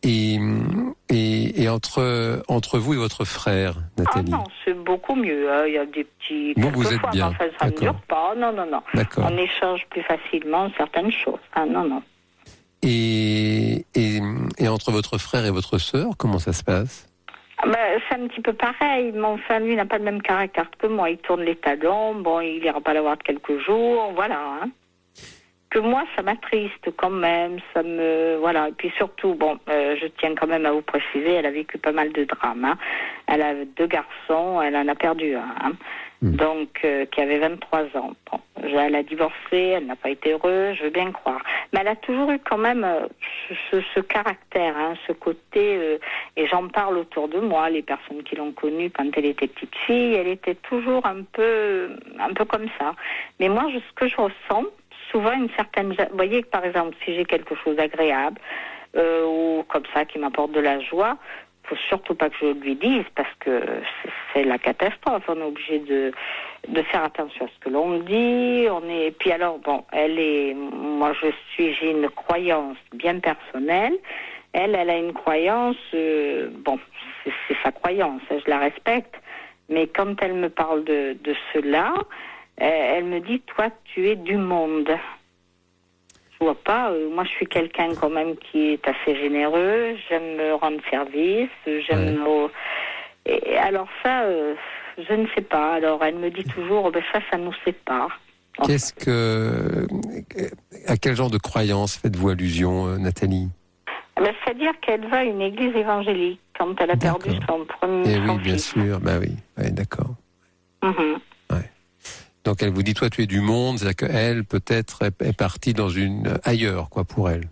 Et entre vous et votre frère, Nathalie? Ah non, c'est beaucoup mieux. Il y a des petits... vous êtes bien. Enfin, ça ne dure pas. Non. D'accord. On échange plus facilement certaines choses. Non. Et entre votre frère et votre sœur, comment ça se passe? C'est un petit peu pareil. Mon frère, lui, n'a pas le même caractère que moi. Il tourne les talons. Il ira pas la voir de quelques jours. Voilà. Que moi, ça m'attriste quand même. Ça me... Voilà. Et puis surtout, je tiens quand même à vous préciser, elle a vécu pas mal de drames. Elle a 2 garçons. Elle en a perdu un. Donc, qui avait 23 ans. Elle a divorcé, elle n'a pas été heureuse, je veux bien croire. Mais elle a toujours eu quand même ce caractère, ce côté, et j'en parle autour de moi, les personnes qui l'ont connue quand elle était petite fille, elle était toujours un peu comme ça. Mais moi, ce que je ressens, souvent une certaine... Vous voyez que par exemple, si j'ai quelque chose d'agréable, ou comme ça, qui m'apporte de la joie, faut surtout pas que je lui dise parce que c'est la catastrophe. On est obligé de faire attention à ce que l'on dit. Puis alors moi j'ai une croyance bien personnelle. Elle a une croyance. C'est sa croyance. Je la respecte. Mais quand elle me parle de cela, elle me dit toi tu es du monde. Je vois pas, moi je suis quelqu'un quand même qui est assez généreux, j'aime me rendre service, et alors ça, je ne sais pas. Alors elle me dit toujours, ça nous sépare. À quel genre de croyance faites-vous allusion, Nathalie? C'est-à-dire qu'elle va à une église évangélique quand elle a perdu son premier fils. Oui, bien sûr, oui, d'accord. Donc elle vous dit, toi tu es du monde, c'est-à-dire qu'elle peut-être est partie dans ailleurs, quoi, pour elle.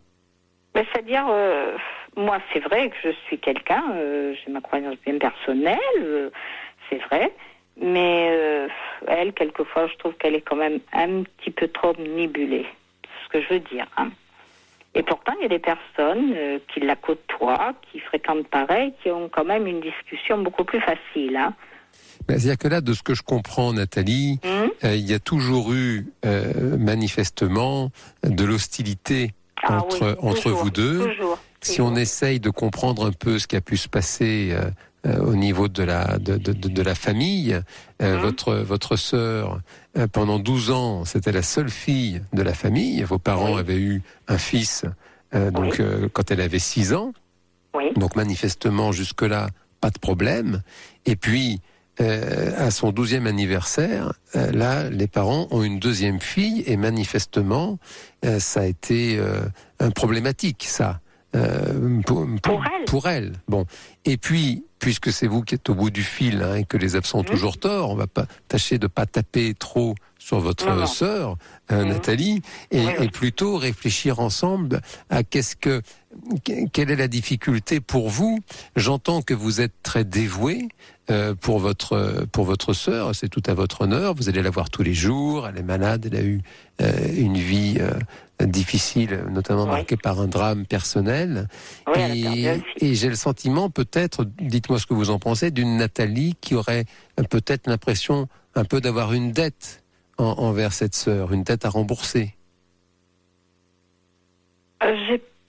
C'est-à-dire, moi c'est vrai que je suis quelqu'un, j'ai ma croyance bien personnelle, c'est vrai, mais elle, quelquefois, je trouve qu'elle est quand même un petit peu trop omnibulée, c'est ce que je veux dire. Et pourtant, il y a des personnes qui la côtoient, qui fréquentent pareil, qui ont quand même une discussion beaucoup plus facile, C'est-à-dire que là, de ce que je comprends, Nathalie, il y a toujours eu manifestement de l'hostilité entre vous deux. Si on essaye de comprendre un peu ce qui a pu se passer au niveau de la famille, votre sœur, pendant 12 ans, c'était la seule fille de la famille. Vos parents avaient eu un fils quand elle avait 6 ans. Donc manifestement, jusque-là, pas de problème. Et puis... à son 12e anniversaire, là, les parents ont une 2e fille et manifestement, ça a été problématique, ça, pour elle. Bon, et puis, puisque c'est vous qui êtes au bout du fil et que les absents ont toujours tort, on va pas tâcher de pas taper trop sur votre sœur, Nathalie, et plutôt réfléchir ensemble à quelle est la difficulté pour vous. J'entends que vous êtes très dévoué pour votre sœur, c'est tout à votre honneur. Vous allez la voir tous les jours. Elle est malade, elle a eu une vie difficile, notamment marquée par un drame personnel. Et j'ai le sentiment, peut-être, dites-moi ce que vous en pensez, d'une Nathalie qui aurait peut-être l'impression un peu d'avoir une dette envers cette sœur, une dette à rembourser.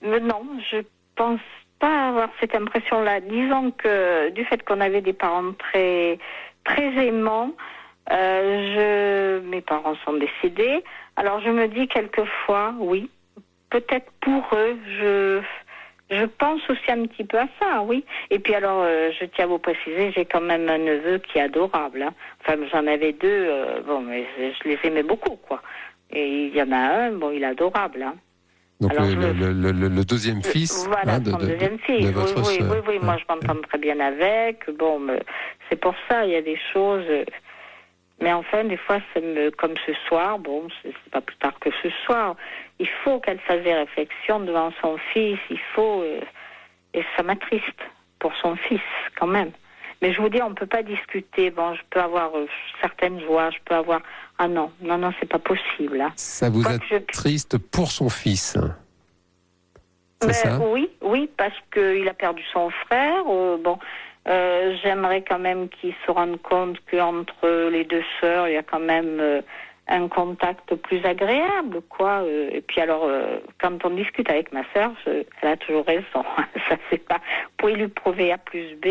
Non, je pense pas avoir cette impression-là. Disons que du fait qu'on avait des parents très, très aimants, mes parents sont décédés, alors je me dis quelquefois, oui, peut-être pour eux, je pense aussi un petit peu à ça, oui. Et puis alors, je tiens à vous préciser, j'ai quand même un neveu qui est adorable. Hein. Enfin, j'en avais deux, mais je les aimais beaucoup, quoi. Et il y en a un, il est adorable, hein. Donc alors, le deuxième fils, voilà, son deuxième fils. De votre sœur. Oui, moi je m'entends très bien avec. Bon, c'est pour ça, il y a des choses. Mais enfin, des fois, comme ce soir, c'est pas plus tard que ce soir, il faut qu'elle fasse des réflexions devant son fils, et ça m'attriste pour son fils, quand même. Mais je vous dis, on peut pas discuter. Bon, je peux avoir certaines joies, je peux avoir... Ah non, c'est pas possible. Hein. Ça vous attriste pour son fils? C'est ça? Oui, parce qu'il a perdu son frère. J'aimerais quand même qu'il se rende compte qu'entre les deux sœurs, il y a quand même un contact plus agréable, quoi. Et puis alors, quand on discute avec ma sœur, elle a toujours raison. Ça, c'est pas... Vous pouvez lui prouver A plus B,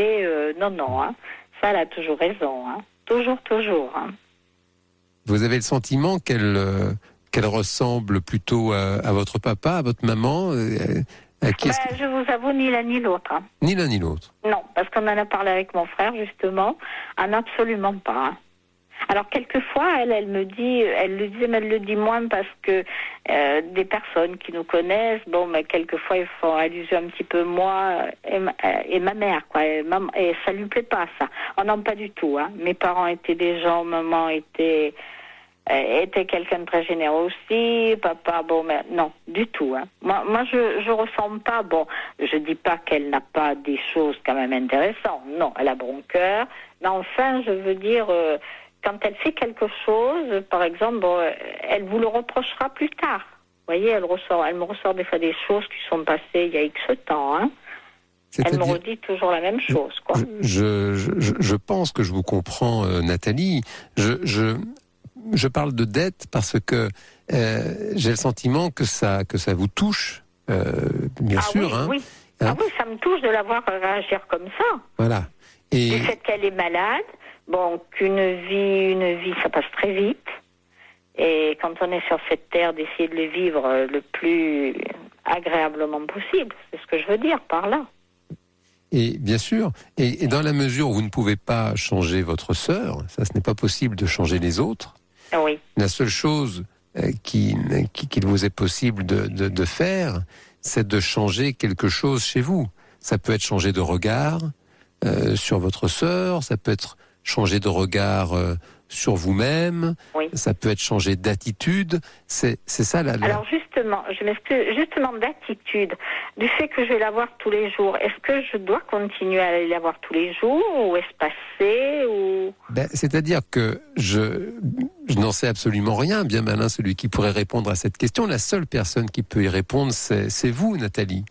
non. Hein. Ça, elle a toujours raison. Hein. Toujours. Hein. Vous avez le sentiment qu'elle ressemble plutôt à votre papa, à votre maman Je vous avoue, ni l'un ni l'autre. Hein. Ni l'un ni l'autre. Non, parce qu'on en a parlé avec mon frère, justement. Absolument pas. Hein. Alors, quelquefois, elle me dit, elle le disait, mais elle le dit moins parce que des personnes qui nous connaissent, mais quelquefois, ils font allusion un petit peu moi et ma mère, quoi. Et ça lui plaît pas, ça. Oh non, pas du tout. Hein. Mes parents étaient des gens, maman était quelqu'un de très généreux aussi, papa, mais non, du tout. Hein. Moi, je ressens pas, je dis pas qu'elle n'a pas des choses quand même intéressantes. Non, elle a bon cœur. Mais enfin, je veux dire... quand elle fait quelque chose, par exemple, elle vous le reprochera plus tard. Vous voyez, elle me ressort des fois des choses qui sont passées il y a X temps. Hein. Elle me redit toujours la même chose, quoi. Je pense que je vous comprends, Nathalie. Je parle de dette parce que j'ai le sentiment que ça vous touche, bien sûr. Oui. Hein. Oui, ça me touche de la voir réagir comme ça. Voilà. Et... Du fait qu'elle est malade. Qu'une vie, ça passe très vite. Et quand on est sur cette terre, d'essayer de le vivre le plus agréablement possible. C'est ce que je veux dire par là. Et bien sûr, et dans la mesure où vous ne pouvez pas changer votre sœur, ça ce n'est pas possible de changer les autres. Oui. La seule chose qu'il vous est possible de faire, c'est de changer quelque chose chez vous. Ça peut être changer de regard sur votre sœur, ça peut être changer de regard sur vous-même, oui. Ça peut être changer d'attitude, c'est ça là. Alors justement, je m'excuse, justement d'attitude, du fait que je vais la voir tous les jours, est-ce que je dois continuer à aller la voir tous les jours ou espacer ou... C'est-à-dire que je n'en sais absolument rien, bien malin celui qui pourrait répondre à cette question. La seule personne qui peut y répondre, c'est vous, Nathalie.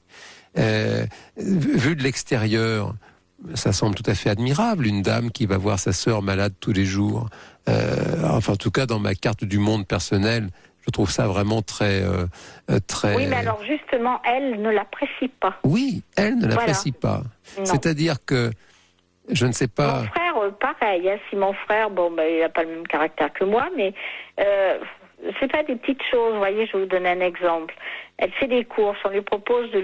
Vu de l'extérieur, ça semble tout à fait admirable, une dame qui va voir sa sœur malade tous les jours. En tout cas, dans ma carte du monde personnelle, je trouve ça vraiment très... Oui, mais alors justement, elle ne l'apprécie pas. Oui, elle ne l'apprécie pas. Non. C'est-à-dire que, je ne sais pas... Mon frère, pareil. Hein, si mon frère, il n'a pas le même caractère que moi, mais c'est pas des petites choses. Vous voyez, je vais vous donner un exemple. Elle fait des courses, on lui propose de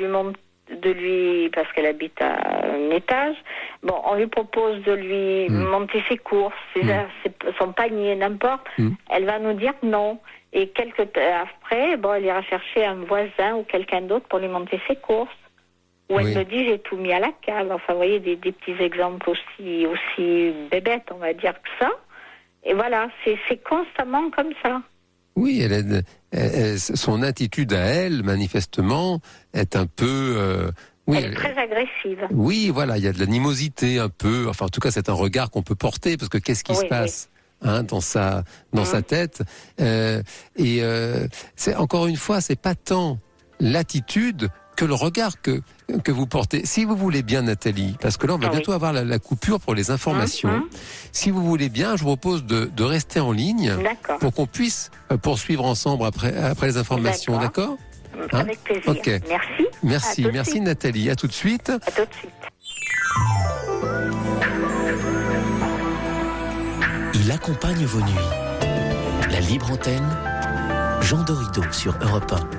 lui, parce qu'elle habite à un étage, on lui propose de lui monter ses courses, son panier, n'importe. Elle va nous dire non. Et quelques temps après, elle ira chercher un voisin ou quelqu'un d'autre pour lui monter ses courses. Ou elle me dit, j'ai tout mis à la cave. Enfin, vous voyez, des petits exemples aussi bébêtes, on va dire que ça. Et voilà, c'est constamment comme ça. Oui, son attitude à elle, manifestement, est un peu... elle est très agressive. Oui, voilà, il y a de l'animosité un peu. Enfin, en tout cas, c'est un regard qu'on peut porter, parce que qu'est-ce qui se passe dans sa tête c'est encore une fois, c'est pas tant l'attitude que le regard que vous portez. Si vous voulez bien, Nathalie, parce que là, on va bientôt avoir la coupure pour les informations. Si vous voulez bien, je vous propose de rester en ligne pour qu'on puisse poursuivre ensemble après les informations. D'accord ? Avec plaisir. Okay. Merci Nathalie. À tout de suite. À tout de suite. Il accompagne vos nuits. La libre antenne, Jean Dorido sur Europe 1.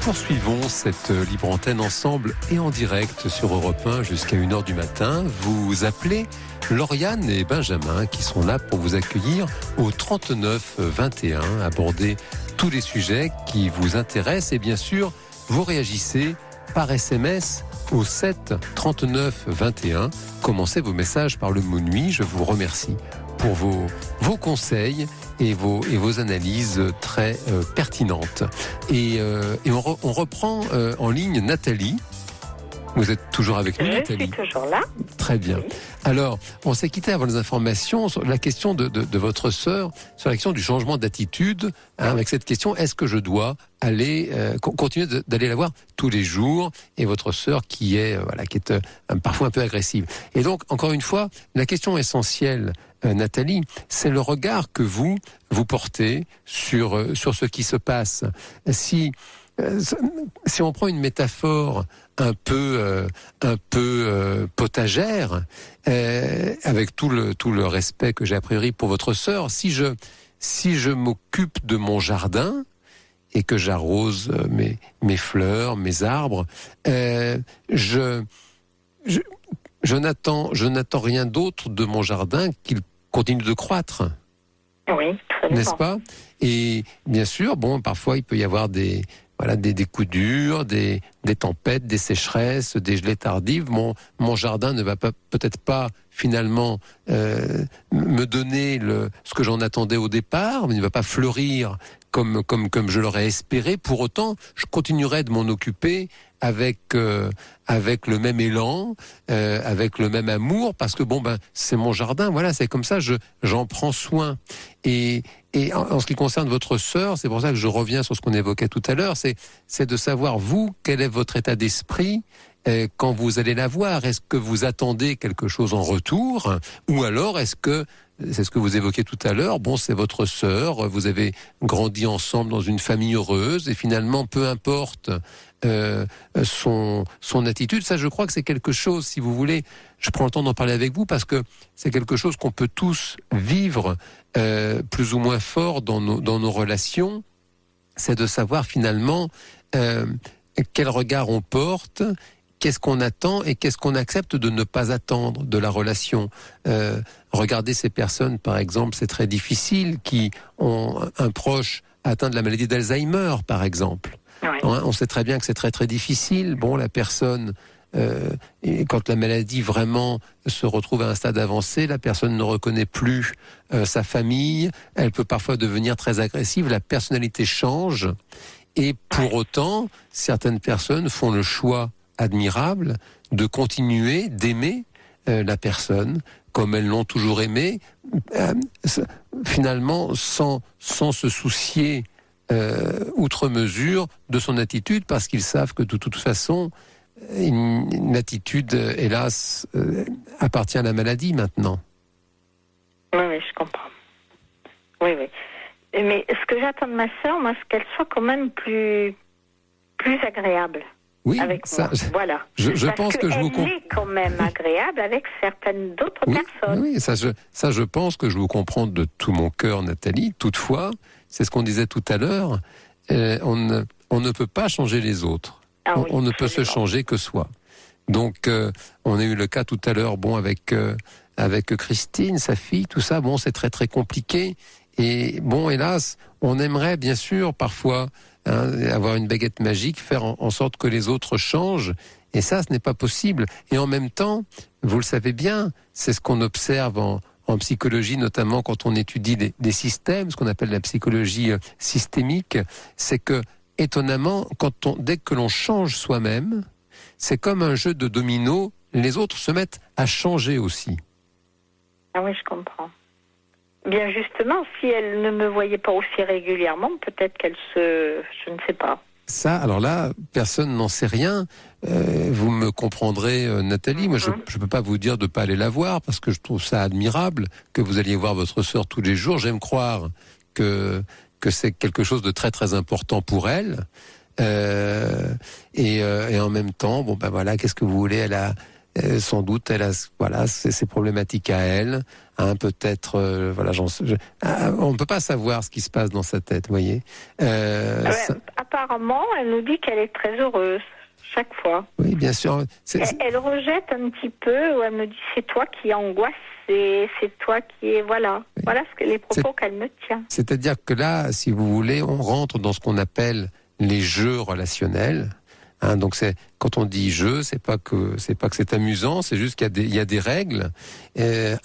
Poursuivons cette libre antenne ensemble et en direct sur Europe 1 jusqu'à 1h du matin. Vous appelez Lauriane et Benjamin qui sont là pour vous accueillir au 39 21, aborder tous les sujets qui vous intéressent et bien sûr, vous réagissez par SMS au 7 39 21. Commencez vos messages par le mot nuit. Je vous remercie pour vos conseils et vos analyses très pertinentes. Et on reprend en ligne Nathalie. Vous êtes toujours avec nous, Nathalie ? Je suis toujours là. Très bien. Oui. Alors, on s'est quitté avant les informations sur la question de votre sœur, sur la question du changement d'attitude, avec cette question, est-ce que je dois aller continuer d'aller la voir tous les jours, et votre sœur qui est parfois un peu agressive. Et donc, encore une fois, la question essentielle, Nathalie, c'est le regard que vous portez sur ce qui se passe. Si on prend une métaphore un peu potagère, avec tout le respect que j'ai a priori pour votre sœur, si je m'occupe de mon jardin et que j'arrose mes fleurs, mes arbres, je n'attends rien d'autre de mon jardin qu'il continue de croître. Oui, très bien. N'est-ce pas ? Et bien sûr, parfois il peut y avoir des coups durs, des tempêtes, des sécheresses, des gelées tardives. Mon jardin ne va peut-être pas finalement me donner ce que j'en attendais au départ, mais il ne va pas fleurir comme je l'aurais espéré. Pour autant, je continuerai de m'en occuper avec le même élan, avec le même amour, parce que c'est mon jardin, voilà, c'est comme ça, j'en prends soin. Et en ce qui concerne votre sœur, c'est pour ça que je reviens sur ce qu'on évoquait tout à l'heure, c'est de savoir, vous, quel est votre état d'esprit quand vous allez la voir. Est-ce que vous attendez quelque chose en retour, ou alors est-ce que, c'est ce que vous évoquez tout à l'heure, c'est votre sœur, vous avez grandi ensemble dans une famille heureuse, et finalement, peu importe son attitude, ça je crois que c'est quelque chose, si vous voulez, je prends le temps d'en parler avec vous, parce que c'est quelque chose qu'on peut tous vivre plus ou moins fort dans nos relations, c'est de savoir finalement quel regard on porte, qu'est-ce qu'on attend et qu'est-ce qu'on accepte de ne pas attendre de la relation. Regardez ces personnes, par exemple, c'est très difficile, qui ont un proche atteint de la maladie d'Alzheimer, par exemple. Oui. On sait très bien que c'est très très difficile. La personne, quand la maladie vraiment se retrouve à un stade avancé, la personne ne reconnaît plus sa famille, elle peut parfois devenir très agressive, la personnalité change, et pour autant, certaines personnes font le choix admirable de continuer d'aimer la personne comme elles l'ont toujours aimée, finalement sans se soucier outre mesure de son attitude, parce qu'ils savent que de toute façon une attitude, hélas, appartient à la maladie maintenant. Oui, je comprends. Oui. Mais ce que j'attends de ma sœur, moi, c'est qu'elle soit quand même plus agréable. Oui, avec ça, moi. Voilà. Je pense que je vous comprends. Elle est quand même agréable avec certaines d'autres personnes. Oui, ça, je pense que je vous comprends de tout mon cœur, Nathalie. Toutefois, c'est ce qu'on disait tout à l'heure, on ne peut pas changer les autres. On ne peut se changer que soi. Donc, on a eu le cas tout à l'heure, avec Christine, sa fille, tout ça, c'est très très compliqué. Et hélas, on aimerait bien sûr parfois avoir une baguette magique, faire en sorte que les autres changent. Et ça, ce n'est pas possible. Et en même temps, vous le savez bien, c'est ce qu'on observe en psychologie, notamment quand on étudie des systèmes, ce qu'on appelle la psychologie systémique, c'est que, étonnamment, dès que l'on change soi-même, c'est comme un jeu de dominos, les autres se mettent à changer aussi. Ah oui, je comprends. Bien justement, si elle ne me voyait pas aussi régulièrement, peut-être je ne sais pas. Ça, alors là, personne n'en sait rien. Vous me comprendrez, Nathalie. Moi, je ne peux pas vous dire de ne pas aller la voir parce que je trouve ça admirable que vous alliez voir votre sœur tous les jours. J'aime croire que c'est quelque chose de très très important pour elle. Et en même temps, qu'est-ce que vous voulez ? Elle a sans doute, ses problématiques à elle. Peut-être, on ne peut pas savoir ce qui se passe dans sa tête, vous voyez. Apparemment, elle nous dit qu'elle est très heureuse, chaque fois. Oui, bien sûr. Elle rejette un petit peu, où elle me dit, c'est toi qui angoisse, c'est toi qui est... Voilà, oui. Voilà les propos qu'elle me tient. C'est-à-dire que là, si vous voulez, on rentre dans ce qu'on appelle les jeux relationnels. Donc quand on dit jeu, c'est pas que c'est amusant, c'est juste qu'il y a des règles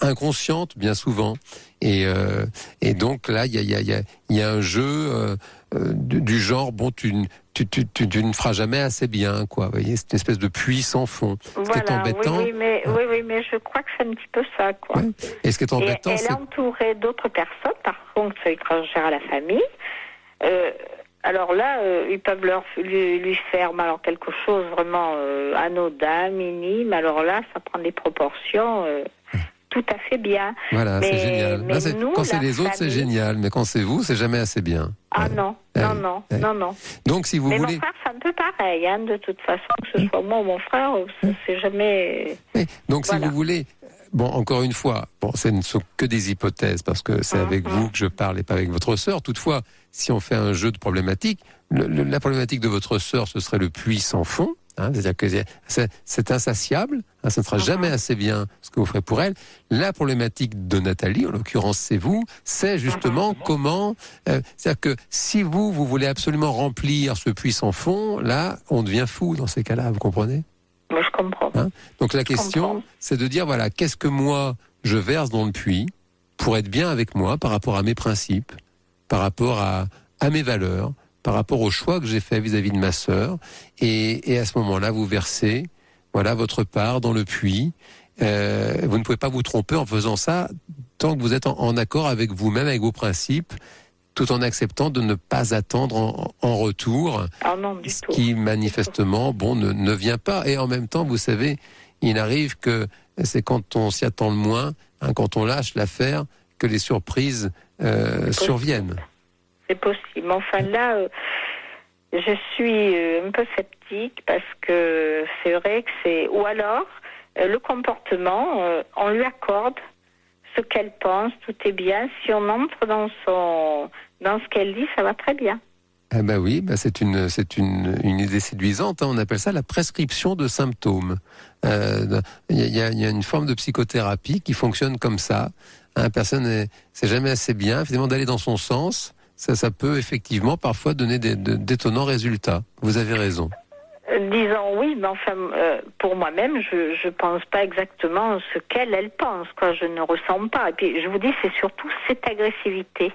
inconscientes bien souvent, et donc là il y a un jeu du genre tu ne feras jamais assez bien, quoi. Vous voyez, c'est une espèce de puits sans fond. Voilà, ce qui est embêtant. Oui, mais je crois que c'est un petit peu ça, quoi. Ouais. Et ce qui est embêtant, elle est entourée d'autres personnes, par contre, étrangères à la famille. Alors là, ils peuvent lui faire quelque chose vraiment anodin, minime. Alors là, ça prend des proportions tout à fait bien. Voilà, c'est génial. Mais quand c'est les autres, c'est génial. Mais quand c'est vous, c'est jamais assez bien. Ah non. Donc, si vous voulez... mon frère, c'est un peu pareil. De toute façon, que ce soit moi ou mon frère, c'est jamais... Donc, si vous voulez... Bon, encore une fois, ce ne sont que des hypothèses, parce que c'est avec vous que je parle et pas avec votre sœur. Toutefois, si on fait un jeu de problématiques, la problématique de votre sœur, ce serait le puits sans fond. C'est-à-dire que c'est insatiable, ça ne sera jamais assez bien ce que vous ferez pour elle. La problématique de Nathalie, en l'occurrence c'est vous, c'est justement comment... c'est-à-dire que si vous voulez absolument remplir ce puits sans fond, là, on devient fou dans ces cas-là, vous comprenez ? Moi, je comprends. Donc la question, c'est de dire, qu'est-ce que moi, je verse dans le puits pour être bien avec moi par rapport à mes principes, par rapport à mes valeurs, par rapport au choix que j'ai fait vis-à-vis de ma sœur. Et à ce moment-là, vous versez votre part dans le puits. Vous ne pouvez pas vous tromper en faisant ça tant que vous êtes en accord avec vous-même, avec vos principes, tout en acceptant de ne pas attendre en retour ce qui manifestement ne vient pas. Et en même temps, vous savez, il arrive que c'est quand on s'y attend le moins, quand on lâche l'affaire, que les surprises surviennent. C'est possible. Enfin là, je suis un peu sceptique parce que c'est vrai que c'est... Ou alors, le comportement, on lui accorde ce qu'elle pense, tout est bien. Si on entre dans ce qu'elle dit, ça va très bien. Oui, c'est une idée séduisante. On appelle ça la prescription de symptômes. Il y a une forme de psychothérapie qui fonctionne comme ça. Personne c'est jamais assez bien. Finalement, d'aller dans son sens, ça peut effectivement parfois donner d'étonnants résultats. Vous avez raison. Disons oui, mais enfin, pour moi-même, je pense pas exactement ce qu'elle pense, quoi. Je ne ressens pas. Et puis, je vous dis, c'est surtout cette agressivité.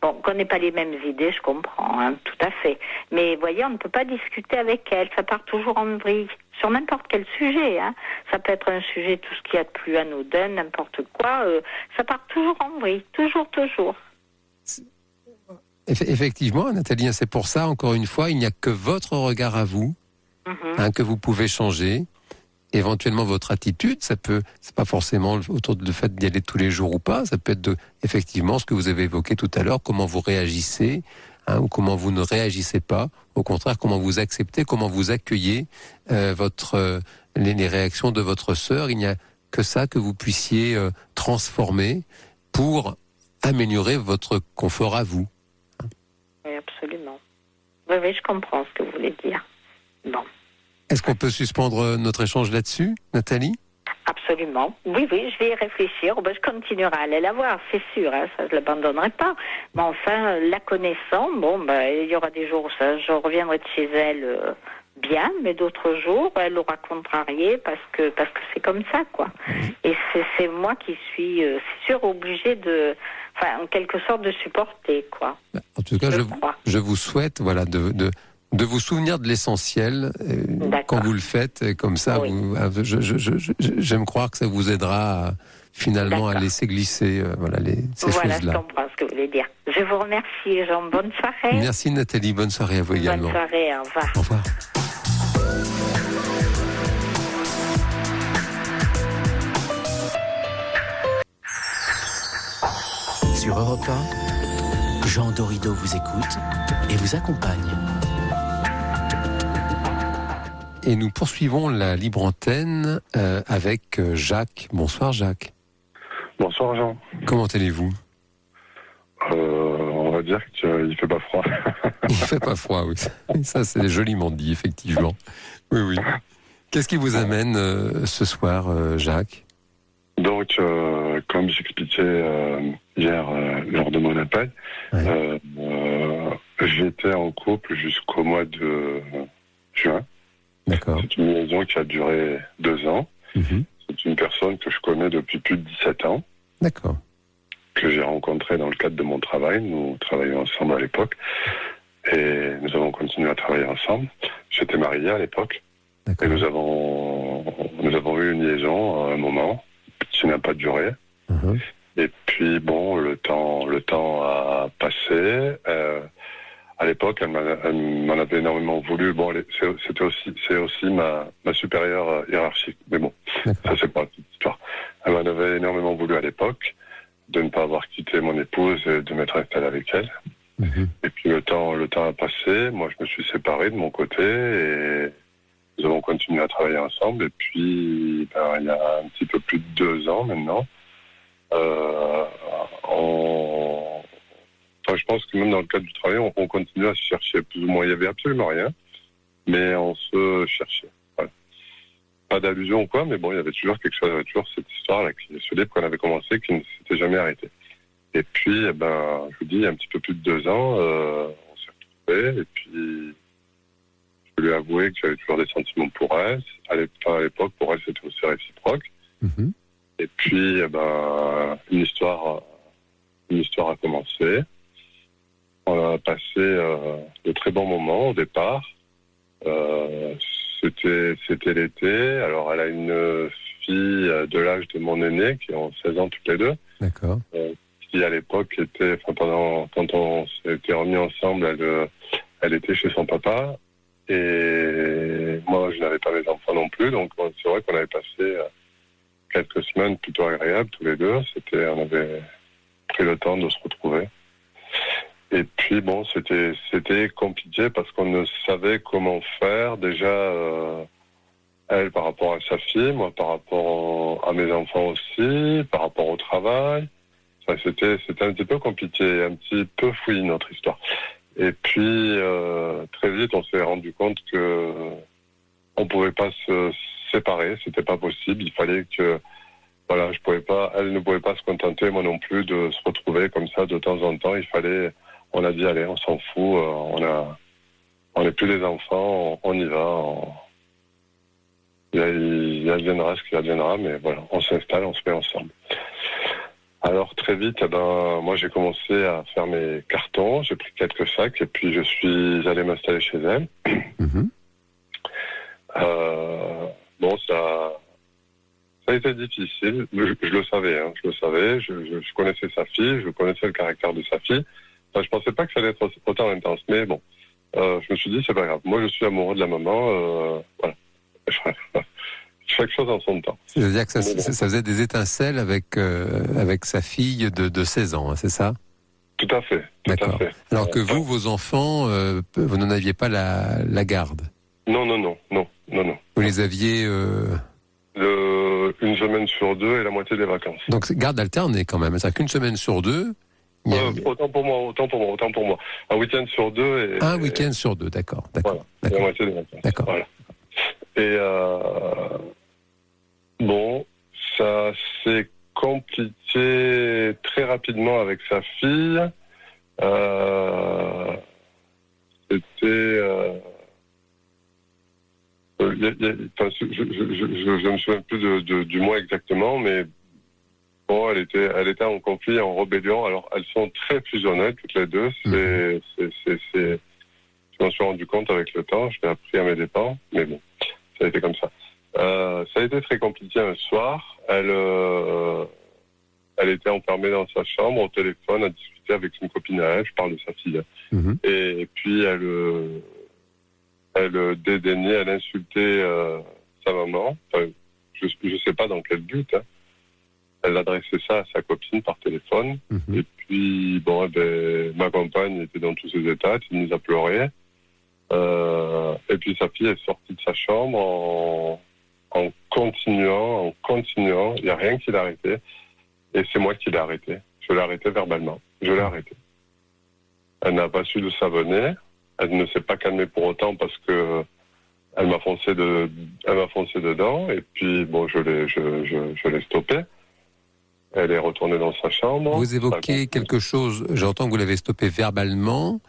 Bon, qu'on n'ait pas les mêmes idées, je comprends, tout à fait. Mais voyez, on ne peut pas discuter avec elle. Ça part toujours en vrille. Sur n'importe quel sujet, Ça peut être un sujet, tout ce qu'il y a de plus anodin, n'importe quoi. Ça part toujours en vrille. Toujours. Effectivement, Nathalie, c'est pour ça, encore une fois, il n'y a que votre regard à vous, que vous pouvez changer. Éventuellement, votre attitude, c'est pas forcément autour du fait d'y aller tous les jours ou pas, ça peut être effectivement ce que vous avez évoqué tout à l'heure, comment vous réagissez, ou comment vous ne réagissez pas. Au contraire, comment vous acceptez, comment vous accueillez les réactions de votre sœur. Il n'y a que ça que vous puissiez transformer pour améliorer votre confort à vous. Oui, absolument. Oui, je comprends ce que vous voulez dire. Bon. Est-ce qu'on peut suspendre notre échange là-dessus, Nathalie ? Absolument. absolument. Oui, je vais y réfléchir. Ben, je continuerai à aller la voir, c'est sûr, hein, ça je l'abandonnerai pas. Mais enfin, la connaissant, il y aura des jours où je reviendrai de chez elle bien, mais d'autres jours, elle aura contrarié parce que c'est comme ça, quoi. Et c'est moi qui suis, c'est sûr, obligée en quelque sorte, de supporter, quoi. En tout cas, je vous souhaite, voilà, de vous souvenir de l'essentiel quand vous le faites, comme ça, oui. J'aime croire que ça vous aidera finalement à laisser glisser ces choses-là. Voilà, je comprends ce que vous voulez dire. Je vous remercie, Jean. Bonne soirée. Merci Nathalie, bonne soirée à vous également. Bonne soirée, au revoir. Au revoir. Sur Europe 1, Jean Dorido vous écoute et vous accompagne. Et nous poursuivons la libre antenne avec Jacques. Bonsoir Jacques. Bonsoir Jean. Comment allez-vous ? On va dire qu'il fait pas froid. Il fait pas froid, oui. Ça c'est joliment dit, effectivement. Oui. Qu'est-ce qui vous amène ce soir, Jacques ? Donc, comme j'expliquais hier lors de mon appel, j'étais en couple jusqu'au mois de juin. D'accord. C'est une liaison qui a duré 2 ans. Mm-hmm. C'est une personne que je connais depuis plus de 17 ans. D'accord. Que j'ai rencontrée dans le cadre de mon travail. Nous travaillions ensemble à l'époque. Et nous avons continué à travailler ensemble. J'étais marié à l'époque. D'accord. Et nous avons eu une liaison à un moment qui n'a pas duré. Mm-hmm. Et puis, le temps a passé. À l'époque, elle m'en avait énormément voulu. C'est aussi ma supérieure hiérarchique. Mais bon, ça c'est pas toute histoire. Elle m'en avait énormément voulu à l'époque de ne pas avoir quitté mon épouse et de m'être installé avec elle. Mm-hmm. Et puis le temps a passé. Moi, je me suis séparé de mon côté et nous avons continué à travailler ensemble. Et puis, il y a un petit peu plus de 2 ans maintenant, je pense que même dans le cadre du travail, on continue à se chercher plus ou moins. Il n'y avait absolument rien, mais on se cherchait. Voilà. Pas d'allusion ou quoi, mais il y avait toujours quelque chose, il y avait toujours cette histoire-là, ce livre qu'on avait commencé, qui ne s'était jamais arrêté. Et puis, je vous dis, il y a un petit peu plus de 2 ans, on s'est retrouvés, et puis je lui ai avoué que j'avais toujours des sentiments pour elle. À l'époque, pour elle, c'était aussi réciproque. Mm-hmm. Et puis, une histoire a commencé. On a passé de très bons moments au départ. C'était l'été. Alors, elle a une fille de l'âge de mon aîné, qui ont 16 ans toutes les deux. D'accord. Qui, à l'époque, quand on s'était remis ensemble, elle était chez son papa. Et moi, je n'avais pas mes enfants non plus. Donc, c'est vrai qu'on avait passé quelques semaines plutôt agréables tous les deux. On avait pris le temps de se retrouver. Et puis c'était compliqué parce qu'on ne savait comment faire. Déjà, elle par rapport à sa fille, moi par rapport à mes enfants aussi, par rapport au travail. C'était un petit peu compliqué, un petit peu fouillis notre histoire. Et puis très vite, on s'est rendu compte que on pouvait pas se séparer, c'était pas possible. Il fallait que elle ne pouvait pas se contenter, moi non plus, de se retrouver comme ça de temps en temps. On a dit, allez, on s'en fout, on n'est plus des enfants, on y va. Il adviendra ce qu'il adviendra, mais voilà, on s'installe, on se met ensemble. Alors très vite, moi j'ai commencé à faire mes cartons, j'ai pris quelques sacs et puis je suis allé m'installer chez elle. Mm-hmm. Ça a été difficile, je le savais, je connaissais sa fille, je connaissais le caractère de sa fille. Je pensais pas que ça allait être autant intense, mais bon, je me suis dit c'est pas grave. Moi je suis amoureux de la maman, voilà. Chaque chose en son temps. C'est-à-dire que ça faisait des étincelles avec sa fille de 16 ans, hein, c'est ça ? Tout à fait. D'accord. Tout à fait. Alors que vous, vos enfants, vous n'en aviez pas la garde ? Non. Vous les aviez... une semaine sur 2 et la moitié des vacances. Donc c'est garde alternée quand même, c'est-à-dire qu'une semaine sur 2... Autant pour moi. Un week-end sur 2 et... Un week-end sur 2, d'accord. Voilà, la moitié des vacances. D'accord. Voilà. Et ça s'est compliqué très rapidement avec sa fille. C'était... je ne me souviens plus du mois exactement, mais bon, elle était en conflit, en rébellion. Alors, elles sont très fusionnelles, toutes les deux. Je m'en suis rendu compte avec le temps. Je l'ai appris à mes dépens, mais bon, ça a été comme ça. Ça a été très compliqué un soir. Elle était enfermée dans sa chambre, au téléphone, à discuter avec une copine à elle. Je parle de sa fille. Et puis, elle dédaignait, elle insultait sa maman. Enfin, je ne sais pas dans quel but. Hein. Elle adressait ça à sa copine par téléphone. Et puis, bon, ma compagne était dans tous ses états, elle s'est mise à pleurer. Et puis sa fille est sortie de sa chambre en continuant. Il n'y a rien qui l'a arrêté. Et c'est moi qui l'ai arrêté. Je l'ai arrêté verbalement. Je l'ai arrêté. Elle n'a pas su de s'abonner. Elle ne s'est pas calmée pour autant parce que elle m'a foncé dedans. Et puis, bon, je l'ai stoppée. Elle est retournée dans sa chambre. Vous évoquez quelque chose, j'entends que vous l'avez stoppée verbalement,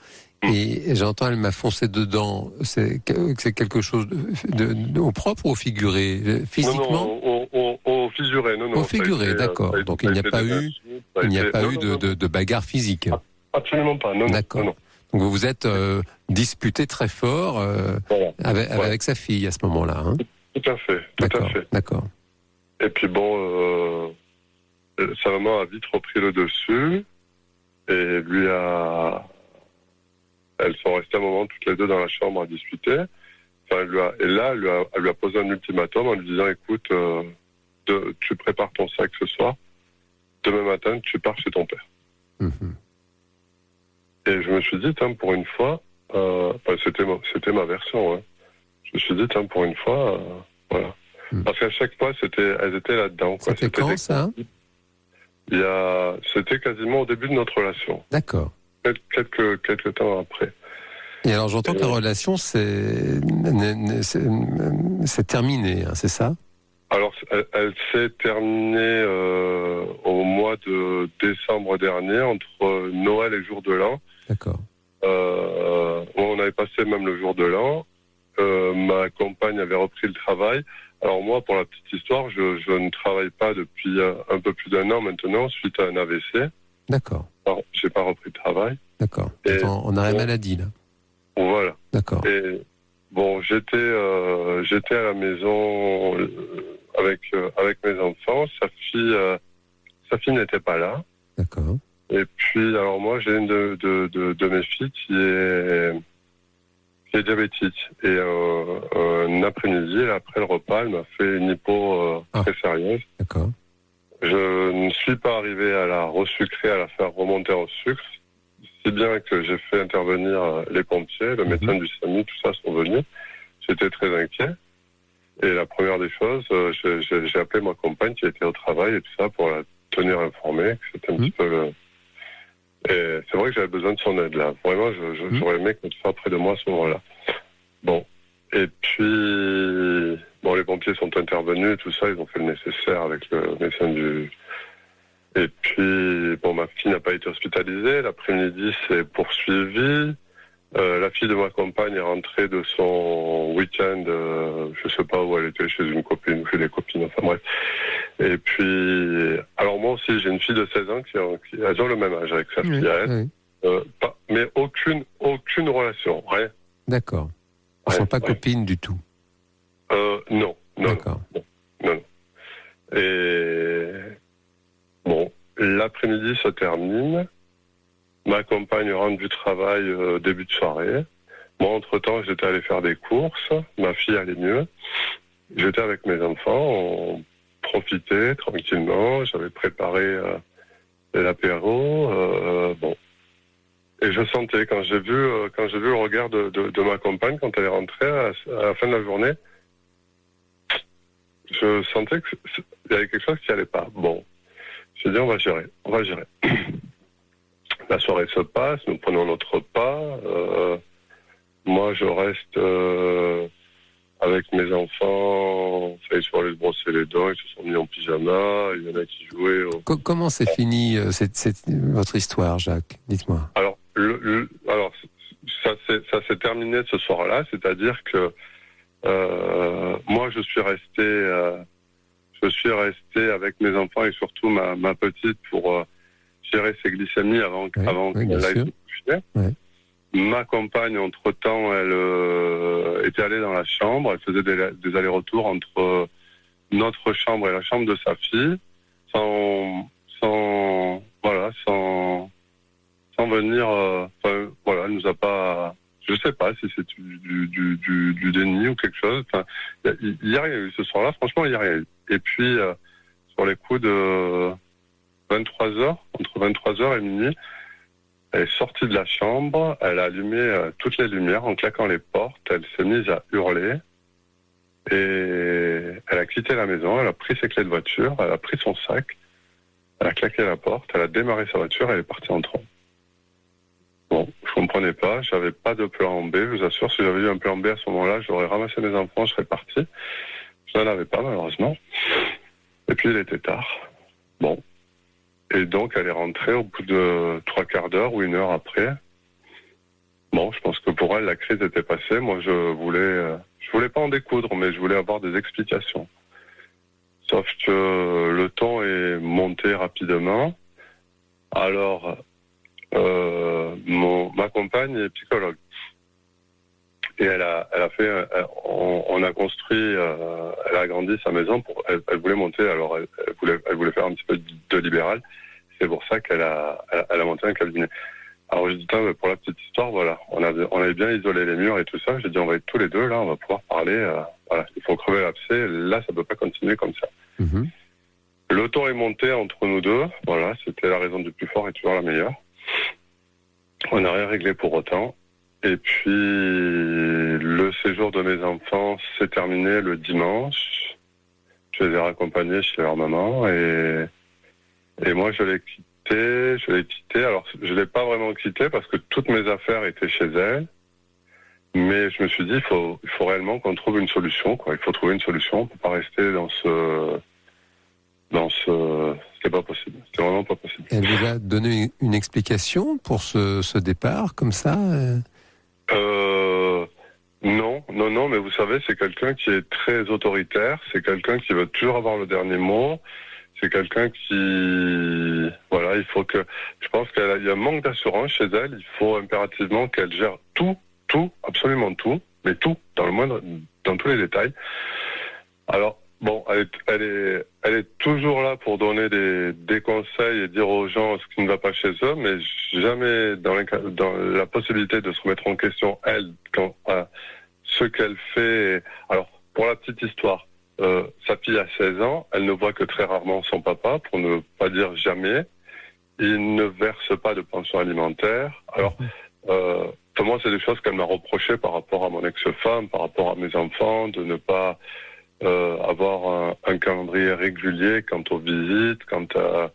et j'entends elle m'a foncé dedans. C'est quelque chose au propre ou au figuré? Physiquement? Non, au figuré. Non, au figuré, d'accord. Donc il n'y a pas eu de bagarre physique. Absolument pas, non. D'accord. Non. Donc vous vous êtes disputé très fort avec sa fille à ce moment-là. Hein? Tout à fait. D'accord. Et puis bon... sa maman a vite repris le dessus et elles sont restées un moment toutes les deux dans la chambre à discuter. Enfin, elle lui a posé un ultimatum en lui disant écoute, tu prépares ton sac ce soir, demain matin tu pars chez ton père. Et je me suis dit pour une fois, c'était ma version. Hein. Je me suis dit pour une fois, voilà. Parce qu'à chaque fois elles étaient là-dedans. Quoi. C'était quand ça? C'était quasiment au début de notre relation. D'accord. Quelques temps après. Et alors j'entends que la relation c'est terminé, hein, c'est ça? Alors elle s'est terminée au mois de décembre dernier, entre Noël et jour de l'an. D'accord. On avait passé même le jour de l'an. Ma compagne avait repris le travail. Alors moi, pour la petite histoire, je ne travaille pas depuis un peu plus d'1 an maintenant, suite à un AVC. D'accord. Alors, j'ai pas repris de travail. D'accord. On arrêt maladie, là. Voilà. D'accord. Et bon, j'étais à la maison avec mes enfants. Sa fille n'était pas là. D'accord. Et puis, alors moi, j'ai une de mes filles qui est diabétique. Et un après-midi, après le repas, elle m'a fait une hypo très sérieuse. D'accord. Je ne suis pas arrivé à la resucrer, à la faire remonter en sucre, si bien que j'ai fait intervenir les pompiers, le médecin du SAMU, tout ça sont venus. J'étais très inquiet. Et la première des choses, j'ai appelé ma compagne qui était au travail et tout ça pour la tenir informée. C'était un petit peu Et c'est vrai que j'avais besoin de son aide là. Vraiment, j'aurais aimé qu'elle soit près de moi à ce moment-là. Bon. Et puis, bon, les pompiers sont intervenus, tout ça, ils ont fait le nécessaire avec le médecin du... Et puis, bon, ma fille n'a pas été hospitalisée. L'après-midi, c'est poursuivi. La fille de ma compagne est rentrée de son week-end, je sais pas où elle était, chez une copine ou chez des copines, enfin bref. Et puis, alors moi aussi, j'ai une fille de 16 ans qui elles ont le même âge avec sa fille à elle. Mais aucune relation, rien. D'accord. Elles ne sont pas copines du tout. Non. D'accord. Non. Et bon, l'après-midi se termine. Ma compagne rentre du travail début de soirée. Moi, entre-temps, j'étais allé faire des courses. Ma fille allait mieux. J'étais avec mes enfants. On profitait tranquillement. J'avais préparé l'apéro. Bon. Et je sentais, quand j'ai vu le regard de ma compagne, quand elle est rentrée à la fin de la journée, je sentais qu'il y avait quelque chose qui allait pas. Bon. J'ai dit, on va gérer. La soirée se passe, nous prenons notre repas. Moi, je reste avec mes enfants, sur le se brosser les dents, ils se sont mis en pyjama, il y en a qui jouaient. Comment c'est fini votre histoire, Jacques? Dites-moi. Alors, ça s'est terminé ce soir-là, c'est-à-dire que moi, je suis resté avec mes enfants et surtout ma petite pour gérer ses glycémies avant qu'elle aille se coucher. Ouais. Ma compagne, entre-temps, elle était allée dans la chambre, elle faisait des allers-retours entre notre chambre et la chambre de sa fille, sans venir, elle nous a pas, je sais pas si c'est du déni ou quelque chose, il y a rien eu ce soir-là, franchement, il y a rien eu. Et puis, sur les coups de 23h, entre 23h et minuit, elle est sortie de la chambre, elle a allumé toutes les lumières en claquant les portes, elle s'est mise à hurler et elle a quitté la maison, elle a pris ses clés de voiture, elle a pris son sac, elle a claqué la porte, elle a démarré sa voiture et elle est partie en trombe. Bon, je comprenais pas, j'avais pas de plan B, je vous assure, si j'avais eu un plan B à ce moment-là, j'aurais ramassé mes enfants, je serais parti. Je n'en avais pas malheureusement. Et puis il était tard. Bon. Et donc, elle est rentrée au bout de 3/4 d'heure ou 1 heure après. Bon, je pense que pour elle, la crise était passée. Moi, je voulais pas en découdre, mais je voulais avoir des explications. Sauf que le ton est monté rapidement. Alors, ma compagne est psychologue. Et elle a fait, on a construit, elle a agrandi sa maison elle voulait monter, alors elle voulait faire un petit peu de libéral. C'est pour ça qu'elle a monté un cabinet. Alors je dis, pour la petite histoire, voilà, on avait bien isolé les murs et tout ça. J'ai dit, on va être tous les deux là, on va pouvoir parler. Voilà, il faut crever l'abcès. Là, ça peut pas continuer comme ça. Mm-hmm. Le ton est monté entre nous deux. Voilà, c'était la raison du plus fort et toujours la meilleure. On n'a rien réglé pour autant. Et puis, le séjour de mes enfants s'est terminé le dimanche. Je les ai raccompagnés chez leur maman et moi, je l'ai quitté. Alors, je l'ai pas vraiment quitté parce que toutes mes affaires étaient chez elle. Mais je me suis dit, il faut réellement qu'on trouve une solution, quoi. Il faut trouver une solution. On peut pas rester c'est pas possible. C'est vraiment pas possible. Elle vous a donné une explication pour ce départ, comme ça? Non, mais vous savez, c'est quelqu'un qui est très autoritaire, c'est quelqu'un qui veut toujours avoir le dernier mot, c'est quelqu'un qui, voilà, il faut que, je pense qu'il y a un manque d'assurance chez elle, il faut impérativement qu'elle gère tout, absolument tout, mais tout, dans tous les détails. Alors, bon, elle est toujours là pour donner des conseils et dire aux gens ce qui ne va pas chez eux, mais jamais dans la possibilité de se remettre en question, elle, quand ce qu'elle fait. Alors, pour la petite histoire, sa fille a 16 ans, elle ne voit que très rarement son papa, pour ne pas dire jamais. Il ne verse pas de pension alimentaire. Alors, pour moi, c'est des choses qu'elle m'a reprochées par rapport à mon ex-femme, par rapport à mes enfants, de ne pas avoir un calendrier régulier quant aux visites, quant à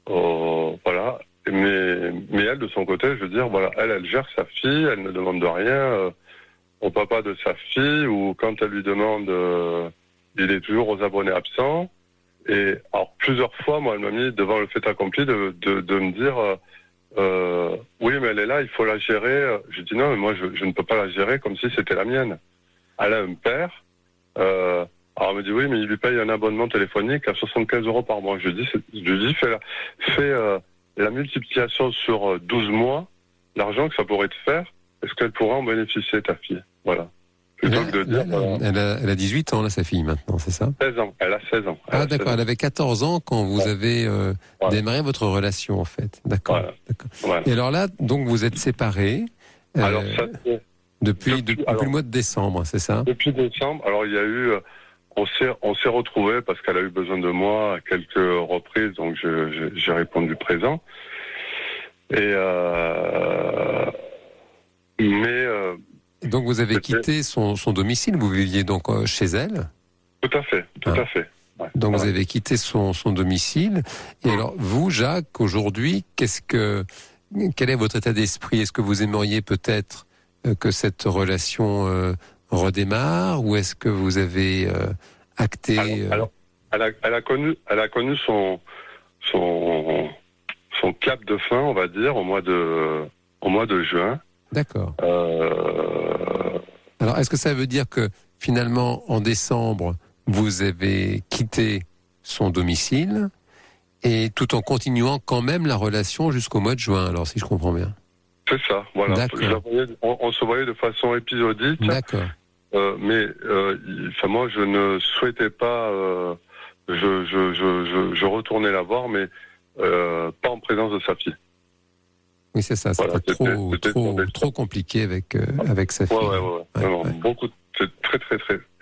voilà. Mais elle, de son côté, je veux dire, voilà, elle gère sa fille, elle ne demande rien au papa de sa fille, ou quand elle lui demande, il est toujours aux abonnés absents. Et alors plusieurs fois, moi, elle m'a mis devant le fait accompli de me dire, oui, mais elle est là, il faut la gérer. Je dis non, mais moi, je ne peux pas la gérer comme si c'était la mienne. Elle a un père. Alors elle me dit oui, mais il lui paye un abonnement téléphonique à 75 € par mois. Je lui dis fais la multiplication sur 12 mois, l'argent que ça pourrait te faire, est-ce qu'elle pourra en bénéficier, ta fille? Voilà. Plutôt que de dire... Elle a 18 ans, là, sa fille, maintenant, c'est ça? 16 ans, elle a 16 ans. D'accord, elle avait 14 ans quand vous avez démarré votre relation, en fait. D'accord. Voilà. D'accord. Voilà. Et alors là, donc, vous êtes séparés alors, depuis le mois de décembre, c'est ça? Depuis décembre, alors il y a eu... On s'est retrouvés parce qu'elle a eu besoin de moi à quelques reprises, donc j'ai répondu présent. Donc vous avez quitté son domicile, vous viviez donc chez elle? Tout à fait. Ouais, donc vous avez quitté son domicile. Et alors vous, Jacques, aujourd'hui, quel est votre état d'esprit? Est-ce que vous aimeriez peut-être que cette relation redémarre, ou est-ce que vous avez acté. Alors, elle a connu son cap de fin, on va dire, au mois de juin. D'accord. Alors, est-ce que ça veut dire que finalement, en décembre, vous avez quitté son domicile et tout en continuant quand même la relation jusqu'au mois de juin, alors si je comprends bien? C'est ça, voilà. On se voyait de façon épisodique. D'accord. Mais moi, je ne souhaitais pas. Je retournais la voir, mais pas en présence de sa fille. Oui, c'est ça. C'était trop compliqué avec sa fille. Ouais. Beaucoup, c'est très,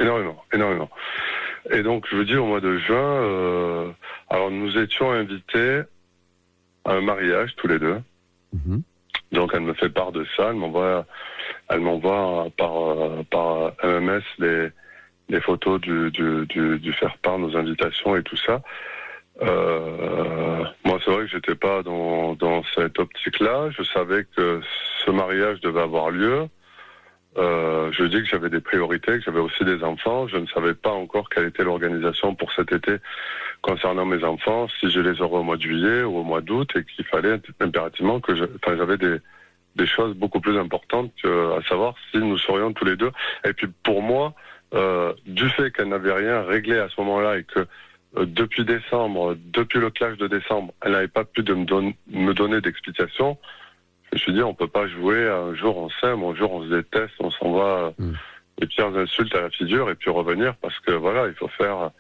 énormément. Et donc, je veux dire, au mois de juin, alors nous étions invités à un mariage tous les deux. Mm-hmm. Donc, elle me fait part de ça. Elle m'envoie par MMS les photos du faire-part, nos invitations et tout ça. Moi, c'est vrai que j'étais pas dans cette optique-là. Je savais que ce mariage devait avoir lieu. Je dis que j'avais des priorités, que j'avais aussi des enfants. Je ne savais pas encore quelle était l'organisation pour cet été concernant mes enfants, si je les aurais au mois de juillet ou au mois d'août, et qu'il fallait impérativement j'avais des choses beaucoup plus importantes, à savoir si nous serions tous les deux. Et puis pour moi, du fait qu'elle n'avait rien réglé à ce moment-là et que depuis le clash de décembre, elle n'avait pas pu me donner d'explication, je me suis dit, on peut pas jouer, un jour on s'aime, un jour on se déteste, on s'envoie les pires insultes à la figure et puis revenir, parce que voilà, il faut faire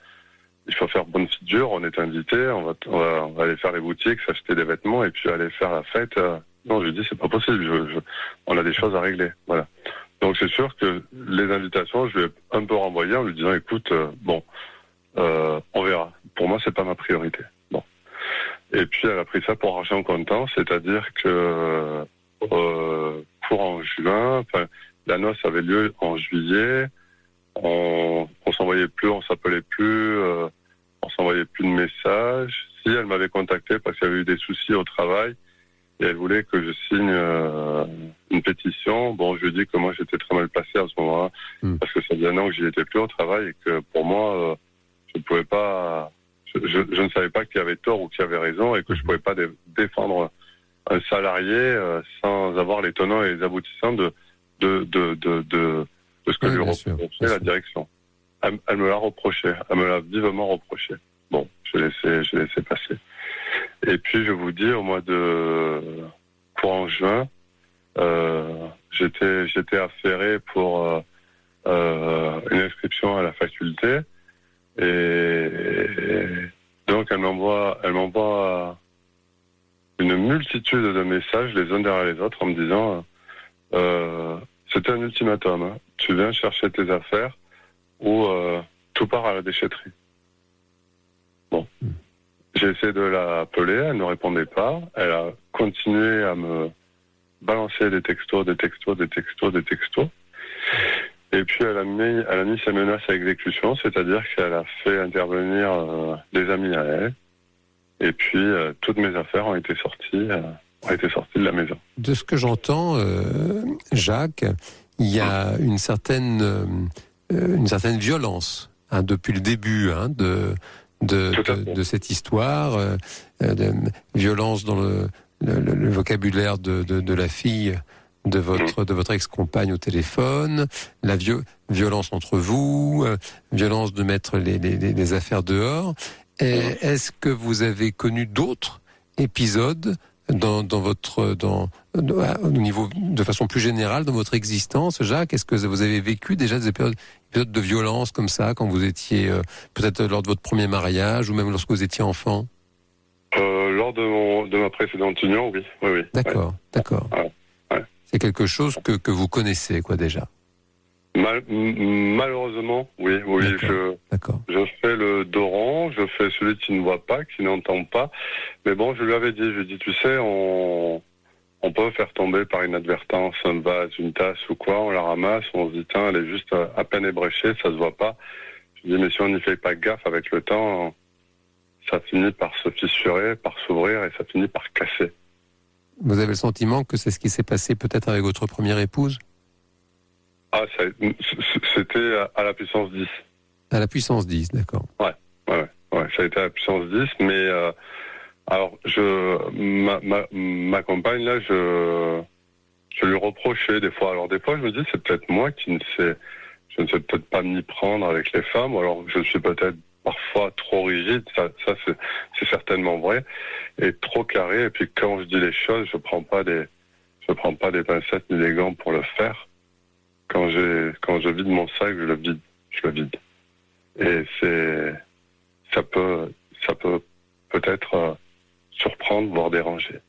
bonne figure, on est invité, on va aller faire les boutiques, s'acheter des vêtements et puis aller faire la fête. Non, je lui dis, c'est pas possible, on a des choses à régler, voilà. Donc c'est sûr que les invitations, je lui ai un peu renvoyé en lui disant, écoute, on verra. Pour moi, c'est pas ma priorité. Bon. Et puis elle a pris ça pour argent comptant, c'est-à-dire que courant juin, la noce avait lieu en juillet, on s'envoyait plus, on s'appelait plus, on s'envoyait plus de messages. Si elle m'avait contacté parce qu'il y avait eu des soucis au travail et elle voulait que je signe une pétition, bon, je lui ai dit que moi j'étais très mal placé à ce moment-là parce que ça faisait un an que j'y étais plus au travail et que pour moi je ne pouvais pas, je ne savais pas qui avait tort ou qui avait raison et que je ne pouvais pas défendre un salarié sans avoir les tenants et les aboutissants de ce que lui reprochait la direction. Elle me l'a reproché, elle me l'a vivement reproché. Bon, je l'ai laissé passer. Et puis je vous dis, au mois de courant juin, j'étais affairé pour une inscription à la faculté. Et donc elle m'envoie une multitude de messages les uns derrière les autres en me disant c'était un ultimatum, hein. Tu viens chercher tes affaires ou tout part à la déchetterie. Bon, j'ai essayé de l'appeler, elle ne répondait pas, elle a continué à me balancer des textos. Et puis elle a mis sa menace à exécution, c'est-à-dire qu'elle a fait intervenir des amis à elle. Et puis toutes mes affaires ont été sorties de la maison. De ce que j'entends, Jacques, il y a une certaine violence depuis le début de cette histoire, de violence dans le vocabulaire de la fille de votre ex-compagne au téléphone, la violence entre vous, violence de mettre les affaires dehors. Est-ce que vous avez connu d'autres épisodes au niveau de façon plus générale dans votre existence, Jacques? Est-ce que vous avez vécu déjà des épisodes de violence comme ça quand vous étiez peut-être lors de votre premier mariage ou même lorsque vous étiez enfant? Lors de ma précédente union, oui. D'accord. Ouais. C'est quelque chose que vous connaissez, quoi, déjà. Malheureusement, oui. D'accord. Je fais le dos rond, je fais celui qui ne voit pas, qui n'entend pas. Mais bon, je lui avais dit, tu sais, on peut faire tomber par inadvertance un vase, une tasse ou quoi, on la ramasse, on se dit, tiens, elle est juste à peine ébréchée, ça se voit pas. Je dis, mais si on n'y fait pas gaffe avec le temps, ça finit par se fissurer, par s'ouvrir et ça finit par casser. Vous avez le sentiment que c'est ce qui s'est passé peut-être avec votre première épouse? Ah, c'était à la puissance 10. À la puissance 10, d'accord. Ouais, ça a été à la puissance 10, mais alors ma compagne là, je lui reprochais des fois. Alors des fois, je me dis c'est peut-être moi qui je ne sais peut-être pas m'y prendre avec les femmes, ou alors je suis peut-être parfois trop rigide, ça c'est certainement vrai, et trop carré. Et puis quand je dis les choses, je prends pas des pincettes ni des gants pour le faire. Quand je vide mon sac, je le vide. Et ça peut peut-être surprendre, voire déranger.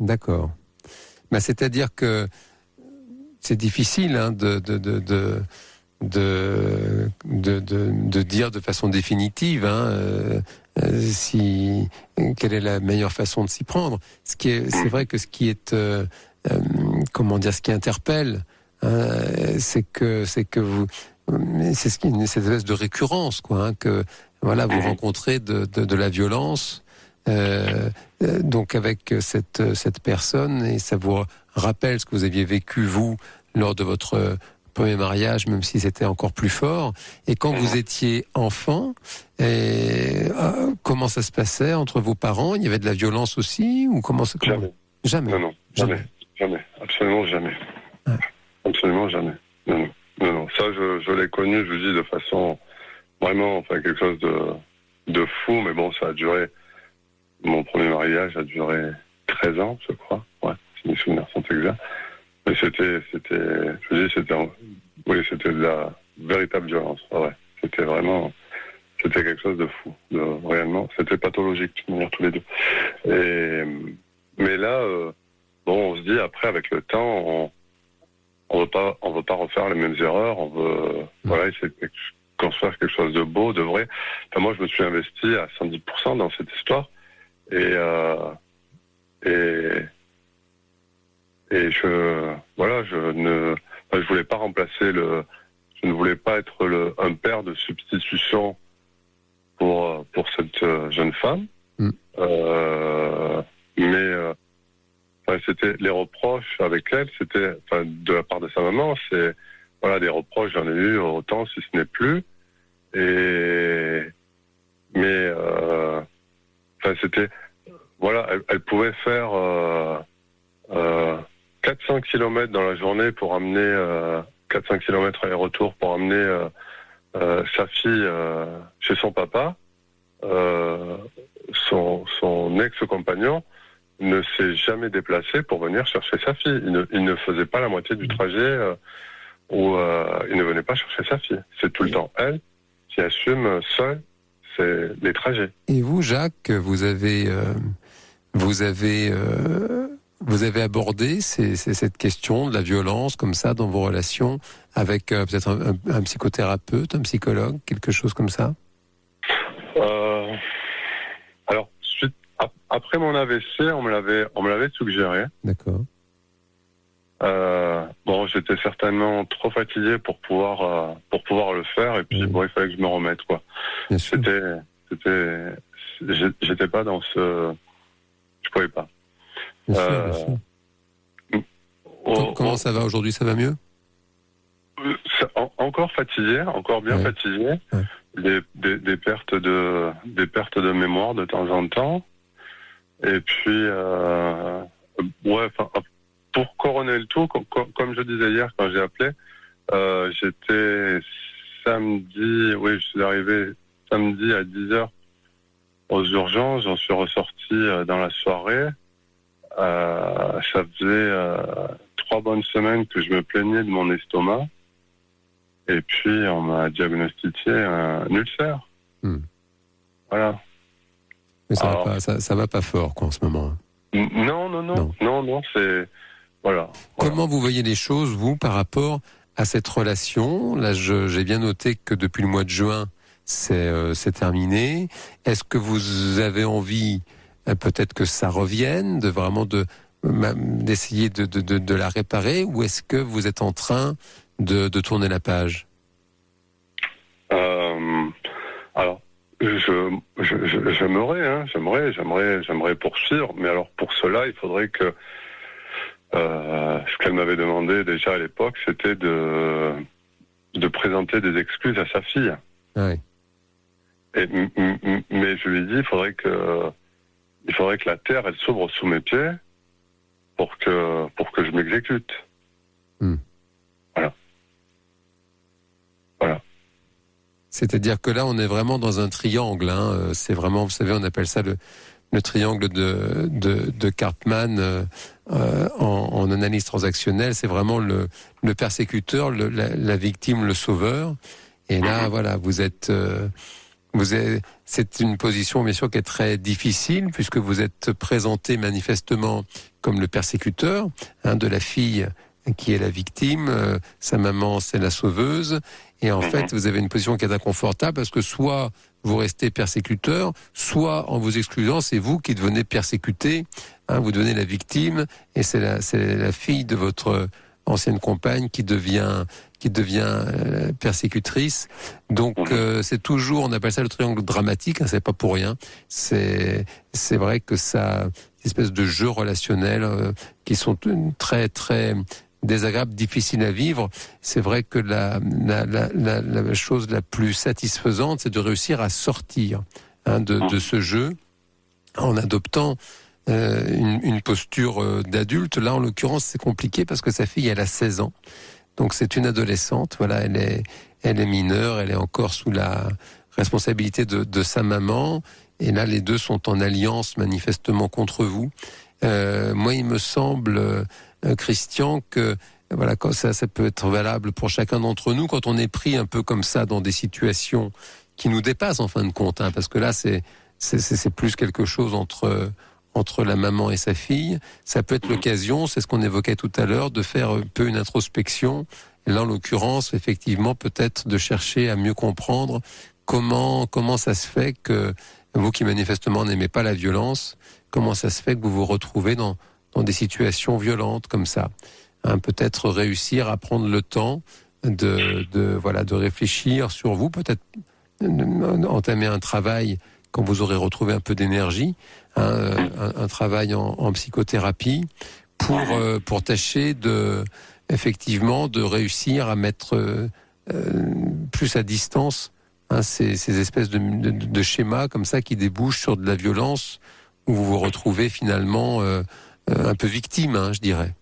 D'accord. C'est-à-dire que c'est difficile de dire de façon définitive quelle est la meilleure façon de s'y prendre. C'est vrai que ce qui interpelle, c'est cette espèce de récurrence, que voilà, vous rencontrez de la violence. Donc avec cette personne, et ça vous rappelle ce que vous aviez vécu vous lors de votre premier mariage, même si c'était encore plus fort. Et quand vous étiez enfant, comment ça se passait entre vos parents? Il y avait de la violence aussi, ou Jamais. Non, jamais, absolument jamais. Ouais. Absolument jamais. Non. Ça, je l'ai connu, je vous dis, de façon vraiment, quelque chose de fou, mais bon, ça a duré. Mon premier mariage a duré 13 ans, je crois. Ouais, si mes souvenirs sont exacts. Mais c'était de la véritable violence. Ouais, c'était quelque chose de fou. Réellement, c'était pathologique, de manière tous les deux. Mais là, on se dit après, avec le temps, on veut pas refaire les mêmes erreurs. On veut, essayer de construire quelque chose de beau, de vrai. Enfin, moi, je me suis investi à 110% dans cette histoire. Et je voulais pas remplacer je ne voulais pas être un père de substitution pour cette jeune femme. Mais c'était les reproches avec elle, c'était de la part de sa maman, c'est des reproches, j'en ai eu autant si ce n'est plus. C'était elle pouvait faire 400 km dans la journée pour amener 400 km aller-retour pour amener sa fille chez son papa. Son ex-compagnon ne s'est jamais déplacé pour venir chercher sa fille. Il ne faisait pas la moitié du trajet où il ne venait pas chercher sa fille. C'est tout le temps elle qui assume seule les trajets. Et vous, Jacques, vous avez abordé cette question de la violence comme ça dans vos relations avec peut-être un psychothérapeute, un psychologue, quelque chose comme ça? Alors, après mon AVC, on me l'avait suggéré. D'accord. J'étais certainement trop fatigué pour pouvoir le faire, et puis il fallait que je me remette, quoi. Bien sûr. J'étais pas dans je pouvais pas. Bien sûr. Comment ça va aujourd'hui? Ça va mieux? Encore fatigué, encore bien fatigué. Ouais. Des pertes de mémoire de temps en temps. Et puis, pour couronner le tout, comme je disais hier quand j'ai appelé, j'étais samedi, je suis arrivé samedi à 10h aux urgences, j'en suis ressorti dans la soirée. Ça faisait 3 bonnes semaines que je me plaignais de mon estomac. Et puis, on m'a diagnostiqué un ulcère. Voilà. Mais ça va pas fort, quoi, en ce moment. Non, c'est... Voilà. Comment vous voyez les choses, vous, par rapport à cette relation? Là, j'ai bien noté que depuis le mois de juin, c'est terminé. Est-ce que vous avez envie, peut-être que ça revienne, d'essayer de la réparer, ou est-ce que vous êtes en train de tourner la page? Alors, j'aimerais poursuivre, mais alors pour cela, il faudrait que ce qu'elle m'avait demandé déjà à l'époque, c'était de de présenter des excuses à sa fille. Oui. Mais je lui ai dit, il faudrait que la terre, elle s'ouvre sous mes pieds pour que je m'exécute. Voilà. C'est-à-dire que là, on est vraiment dans un triangle. Hein. C'est vraiment, vous savez, on appelle ça le triangle de Karpman en analyse transactionnelle. C'est vraiment le persécuteur, la victime, le sauveur. Et là, voilà, c'est une position, bien sûr, qui est très difficile, puisque vous êtes présenté manifestement comme le persécuteur de la fille qui est la victime, sa maman, c'est la sauveuse. Et en fait, vous avez une position qui est inconfortable, parce que soit vous restez persécuteur, soit en vous excluant, c'est vous qui devenez persécuté. Vous devenez la victime, et c'est la fille de votre ancienne compagne qui devient persécutrice. Donc c'est toujours, on appelle ça le triangle dramatique, c'est pas pour rien. C'est vrai que ça, une espèce de jeux relationnels qui sont très très désagréables, difficiles à vivre. C'est vrai que la chose la plus satisfaisante, c'est de réussir à sortir de ce jeu en adoptant une posture d'adulte. Là, en l'occurrence, c'est compliqué parce que sa fille, elle a 16 ans. Donc c'est une adolescente, voilà, elle est mineure, elle est encore sous la responsabilité de sa maman, et là les deux sont en alliance manifestement contre vous. Moi, il me semble, Christian, que voilà, quand ça peut être valable pour chacun d'entre nous quand on est pris un peu comme ça dans des situations qui nous dépassent en fin de compte, parce que là c'est plus quelque chose entre la maman et sa fille. Ça peut être l'occasion, c'est ce qu'on évoquait tout à l'heure, de faire un peu une introspection. Et là, en l'occurrence, effectivement, peut-être de chercher à mieux comprendre comment ça se fait que vous qui manifestement n'aimez pas la violence, comment ça se fait que vous vous retrouvez dans des situations violentes comme ça. Peut-être réussir à prendre le temps de réfléchir sur vous, peut-être entamer un travail quand vous aurez retrouvé un peu d'énergie, un travail en psychothérapie pour tâcher effectivement de réussir à mettre plus à distance ces espèces de schémas comme ça qui débouchent sur de la violence, où vous vous retrouvez finalement un peu victime, je dirais.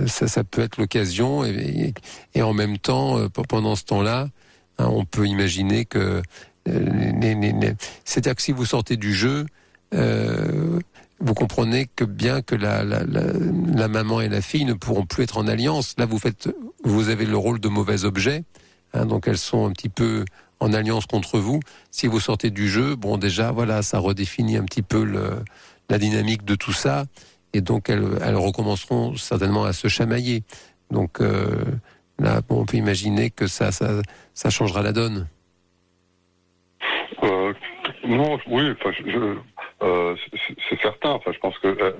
Ça peut être l'occasion, et en même temps, pendant ce temps-là, on peut imaginer que c'est-à-dire que si vous sortez du jeu, vous comprenez que bien que la maman et la fille ne pourront plus être en alliance. Là, vous avez le rôle de mauvais objet, donc elles sont un petit peu en alliance contre vous. Si vous sortez du jeu, bon, déjà, voilà, ça redéfinit un petit peu la dynamique de tout ça, et donc elles recommenceront certainement à se chamailler. Donc là, on peut imaginer que ça changera la donne. Non, oui, c'est certain. Enfin, je pense que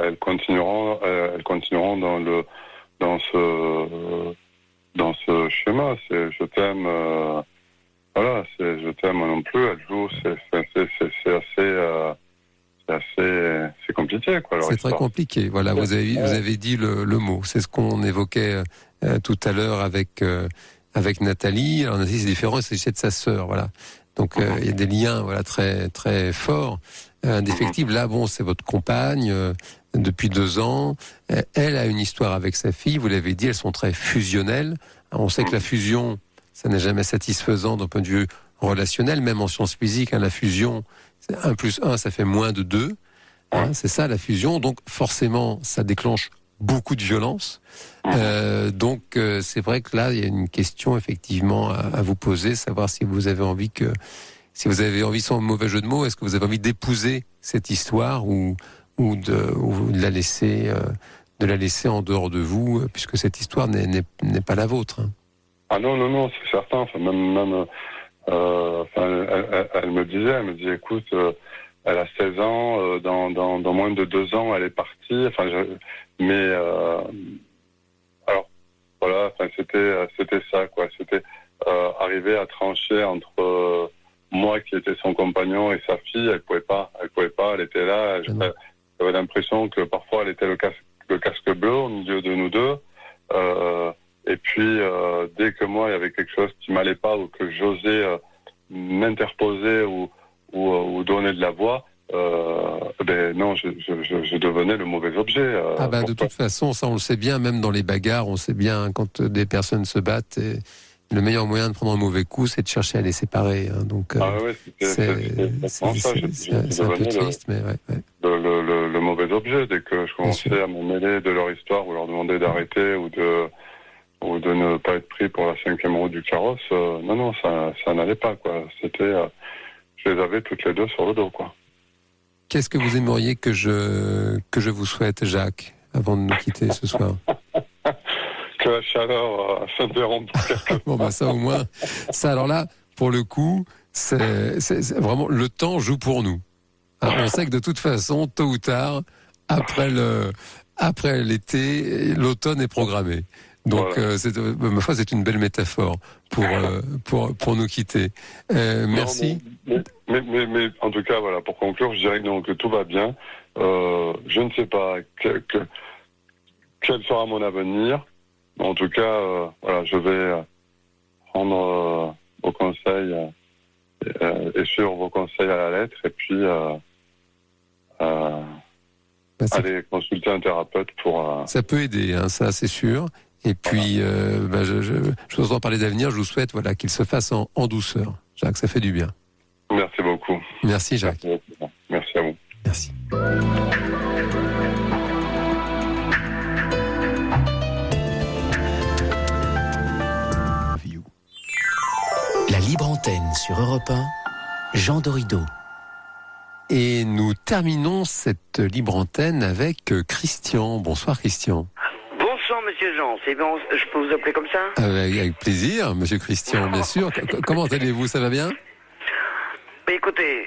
elles continueront dans ce schéma. C'est je t'aime, voilà, c'est je t'aime non plus. Elle joue, c'est compliqué, quoi. C'est très compliqué. Voilà, vous avez dit le mot. C'est ce qu'on évoquait tout à l'heure avec Nathalie. Alors Nathalie, c'est différent, il s'agissait de sa sœur, voilà. Donc il y a des liens, voilà, très très forts, indéfectibles. Là, bon, c'est votre compagne depuis 2 ans. Elle a une histoire avec sa fille. Vous l'avez dit, elles sont très fusionnelles. On sait que la fusion, ça n'est jamais satisfaisant d'un point de vue relationnel, même en sciences physiques. La fusion, 1 + 1, ça fait moins de 2. C'est ça la fusion. Donc forcément, ça déclenche beaucoup de violence. Donc c'est vrai que là il y a une question effectivement à vous poser, savoir si vous avez envie sans mauvais jeu de mots, est-ce que vous avez envie d'épouser cette histoire ou de la laisser en dehors de vous, puisque cette histoire n'est pas la vôtre. Ah non, c'est certain. Enfin, même elle me disait écoute, elle a 16 ans, dans moins de 2 ans elle est partie. Enfin, alors voilà, enfin c'était ça, quoi. C'était arriver à trancher entre moi qui était son compagnon et sa fille. Elle pouvait pas. Elle était là. J'avais l'impression que parfois elle était le casque bleu au milieu de nous deux, Et puis, dès que moi, il y avait quelque chose qui m'allait pas ou que j'osais m'interposer ou donner de la voix, non, je devenais le mauvais objet. De toute façon, ça on le sait bien, même dans les bagarres, on sait bien quand des personnes se battent. Le meilleur moyen de prendre un mauvais coup, c'est de chercher à les séparer. Hein. Donc, c'est un peu triste, mais ouais. Le mauvais objet, dès que je commençais à me mêler de leur histoire ou leur demander d'arrêter ou de ne pas être pris pour la 5e roue du carrosse, non, ça n'allait pas, quoi. C'était, je les avais toutes les deux sur le dos, quoi. Qu'est-ce que vous aimeriez que je vous souhaite, Jacques, avant de nous quitter ce soir? Que la chaleur s'interrompe. Bon, ça au moins. Ça, alors là, pour le coup, c'est vraiment le temps joue pour nous. Alors, on sait que de toute façon, tôt ou tard, après l'été, l'automne est programmé. Donc, voilà. Ma foi, c'est une belle métaphore pour nous quitter. Merci. Mais en tout cas, voilà, pour conclure, je dirais que tout va bien. Je ne sais pas quel sera mon avenir. En tout cas, voilà, je vais prendre vos conseils et suivre vos conseils à la lettre, et puis aller consulter un thérapeute pour. Ça peut aider, hein, ça c'est sûr. Et puis, je vous en parler d'avenir. Je vous souhaite, qu'il se fasse en douceur. Jacques, ça fait du bien. Merci beaucoup. Merci, Jacques. Merci à vous. Merci. La libre antenne sur Europe 1, Jean Dorido. Et nous terminons cette libre antenne avec Christian. Bonsoir, Christian. Bonsoir, monsieur Jean. C'est bon, je peux vous appeler comme ça? Avec plaisir, monsieur Christian, bien sûr. Comment allez-vous? Ça va bien? Écoutez,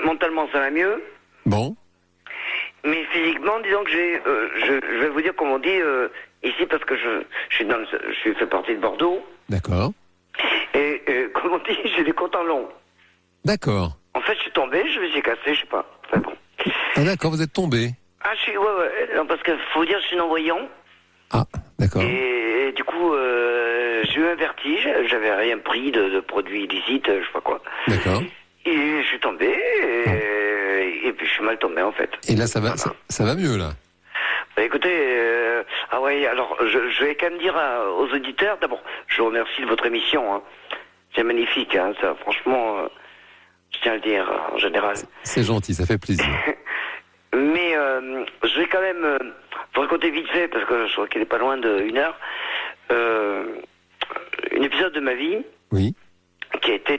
mentalement, ça va mieux. Bon. Mais physiquement, disons que je vais vous dire comme on dit ici, parce que je fais partie de Bordeaux. D'accord. Et comme on dit, j'ai des côtes en long. D'accord. En fait, je suis tombé, je me suis cassé, je sais pas. Enfin, bon. Ah d'accord, vous êtes tombé. Ah, ouais. Non, parce que faut dire, je suis non-voyant. Ah, d'accord. Et du coup, j'ai eu un vertige. J'avais rien pris de produits illicites, je sais pas quoi. D'accord. Et je suis tombé, et puis je suis mal tombé, en fait. Et là, ça va mieux, là? Écoutez, alors, je vais quand même dire aux auditeurs, d'abord, je vous remercie de votre émission. Hein. C'est magnifique, hein, ça, franchement, je tiens à le dire, en général. C'est gentil, ça fait plaisir. Mais je vais quand même vous raconter vite fait, parce que je crois qu'il n'est pas loin d'1 heure, un épisode de ma vie. Oui. Qui a été,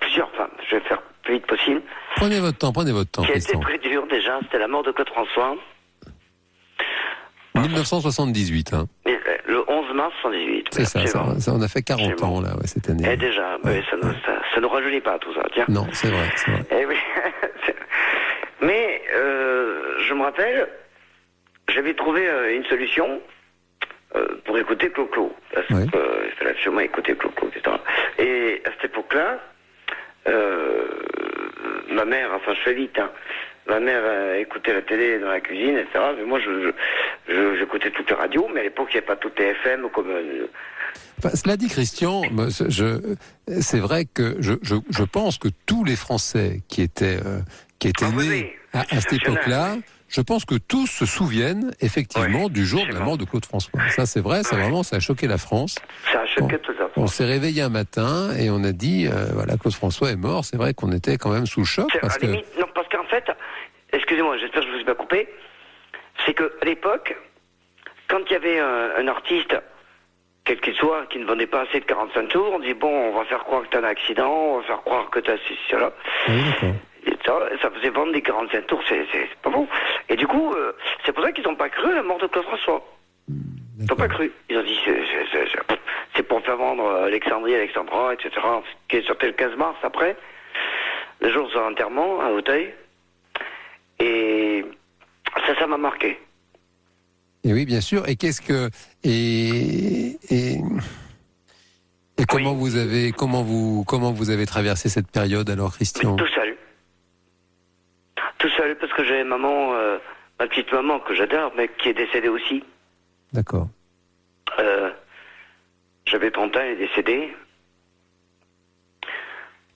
plusieurs, je vais faire le plus vite possible. Prenez votre temps, Qui a été très dur déjà, c'était la mort de Claude François. 1978, hein. Le 11 mars 78. C'est ça, on a fait 40 ans, là, cette année. Et déjà, ouais. Ça nous rajeunit pas, tout ça, tiens. Non, c'est vrai. Eh oui. Mais, je me rappelle, j'avais trouvé une solution pour écouter Clo-Clo. Parce que il fallait absolument écouter Clo-Clo, etc. Et à cette époque-là, ma mère, je fais vite, hein. Ma mère écoutait la télé dans la cuisine, etc. Mais moi, j'écoutais toutes les radios, mais à l'époque, il n'y avait pas toutes les FM comme... cela dit, Christian, c'est vrai que je pense que tous les Français qui étaient nés à cette époque-là, je pense que tous se souviennent effectivement du jour de la mort de Claude François. Ça, c'est vrai, ça a choqué la France. Ça a choqué toute la France. On s'est réveillé un matin et on a dit, Claude François est mort. C'est vrai qu'on était quand même sous le choc. Non, parce qu'en fait, excusez-moi, j'espère que je ne vous ai pas coupé, c'est qu'à l'époque, quand il y avait un artiste, quel qu'il soit, qui ne vendait pas assez de 45 tours, on dit, bon, on va faire croire que tu as un accident, on va faire croire que tu as ceci, cela. Oui, d'accord. Et ça faisait vendre des 45 tours, c'est pas bon. Et du coup, c'est pour ça qu'ils n'ont pas cru à la mort de Claude François. Ils n'ont pas cru. Ils ont dit, c'est pour faire vendre Alexandra, etc., qui est sorti le 15 mars après, le jour de son enterrement à Auteuil. Et ça m'a marqué. Et oui, bien sûr. Et qu'est-ce que comment vous avez traversé cette période alors, Christian? Tout seul, parce que j'avais ma petite maman que j'adore, mais qui est décédée aussi. D'accord. J'avais 30 ans, il est décédé.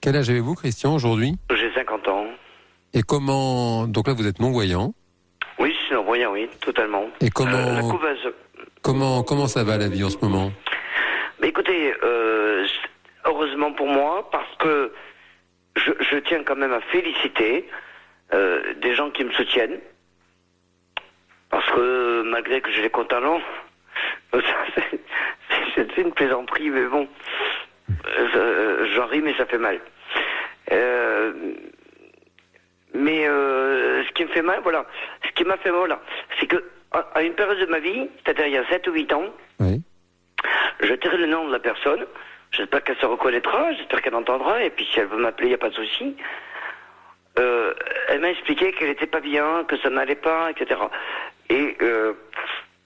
Quel âge avez-vous, Christian, aujourd'hui? J'ai 50 ans. Et comment... Donc là, vous êtes non-voyant. Oui, je suis non-voyant, oui, totalement. Et comment... La couveuse. Comment ça va, la vie, en ce moment? Mais écoutez, heureusement pour moi, parce que je tiens quand même à féliciter des gens qui me soutiennent. Parce que malgré que j'ai les comptes talents, c'est une plaisanterie, mais bon, j'en ris, mais ça fait mal. Mais ce qui me fait mal, voilà, ce qui m'a fait mal, voilà, c'est que à une période de ma vie, c'est-à-dire il y a 7 ou 8 ans, Oui. je tairai le nom de la personne, j'espère qu'elle se reconnaîtra, j'espère qu'elle entendra, et puis si elle veut m'appeler, il n'y a pas de souci. Elle m'a expliqué qu'elle n'était pas bien, que ça n'allait pas, etc. Et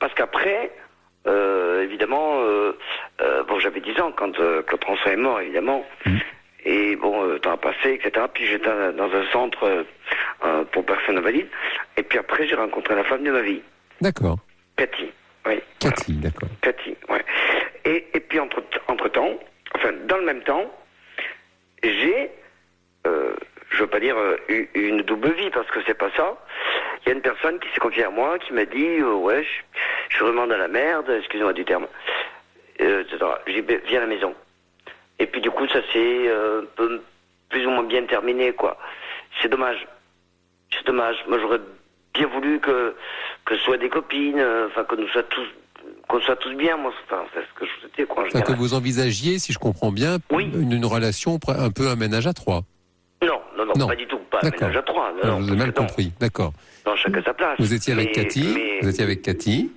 parce qu'après, évidemment, bon, j'avais 10 ans quand François est mort, évidemment. Et bon, temps a passé, etc. Puis j'étais dans un centre pour personnes invalides. Et puis après, j'ai rencontré la femme de ma vie. D'accord. Cathy, oui. Cathy, voilà. d'accord. Cathy, ouais. Et puis entre-temps, enfin, dans le même temps, j'ai, je veux pas dire eu une double vie, parce que c'est pas ça. Il y a une personne qui s'est confiée à moi, qui m'a dit, ouais, je suis vraiment dans la merde, excusez-moi du terme, etc. J'ai dit, viens à la maison. Et puis du coup, ça s'est plus ou moins bien terminé, quoi. C'est dommage. C'est dommage. Moi, j'aurais bien voulu que ce soit des copines, enfin, qu'on soit tous bien, moi, enfin, c'est ce que je souhaitais, quoi. Enfin, que vous envisagiez, si je comprends bien, oui. une relation un peu un ménage à trois. Non, pas du tout. Pas un ménage à trois. Non, vous avez mal compris, d'accord. Non, chacun sa place. Vous étiez avec Cathy.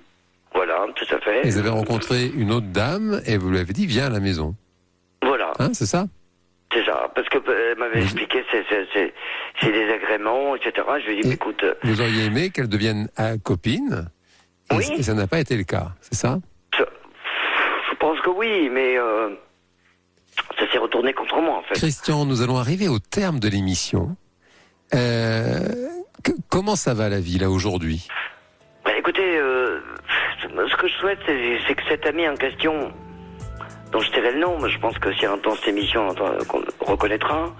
Voilà, tout à fait. Et vous avez rencontré une autre dame et vous lui avez dit, viens à la maison. Voilà. Hein, c'est ça? C'est ça, parce qu'elle m'avait expliqué ses désagréments, etc. Je lui ai dit, écoute... Vous auriez aimé qu'elle devienne copine, oui. Et ça n'a pas été le cas, c'est ça? Je pense que oui, mais ça s'est retourné contre moi, en fait. Christian, nous allons arriver au terme de l'émission. Comment ça va, la vie, là, aujourd'hui? Écoutez, ce que je souhaite, c'est que cet ami en question... dont je tairai le nom, mais je pense que si elle entend cette émission, qu'on reconnaîtra,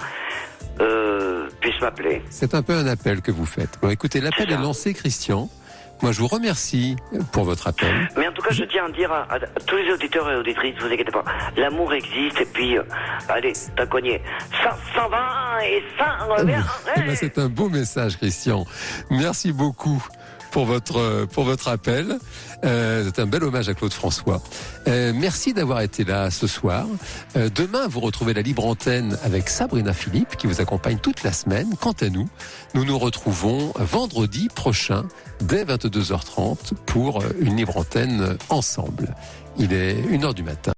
puisse m'appeler. C'est un peu un appel que vous faites. Bon, écoutez, l'appel est lancé, Christian. Moi, je vous remercie pour votre appel. Mais en tout cas, je tiens à dire à tous les auditeurs et auditrices, ne vous inquiétez pas, l'amour existe, et puis, allez, t'as cogné. Ça s'en va, et ça revient. C'est un beau message, Christian. Merci beaucoup pour votre appel. C'est un bel hommage à Claude François. Merci d'avoir été là ce soir. Demain, vous retrouvez la Libre Antenne avec Sabrina Philippe qui vous accompagne toute la semaine. Quant à nous, nous nous retrouvons vendredi prochain dès 22h30 pour une Libre Antenne ensemble. Il est 1h du matin.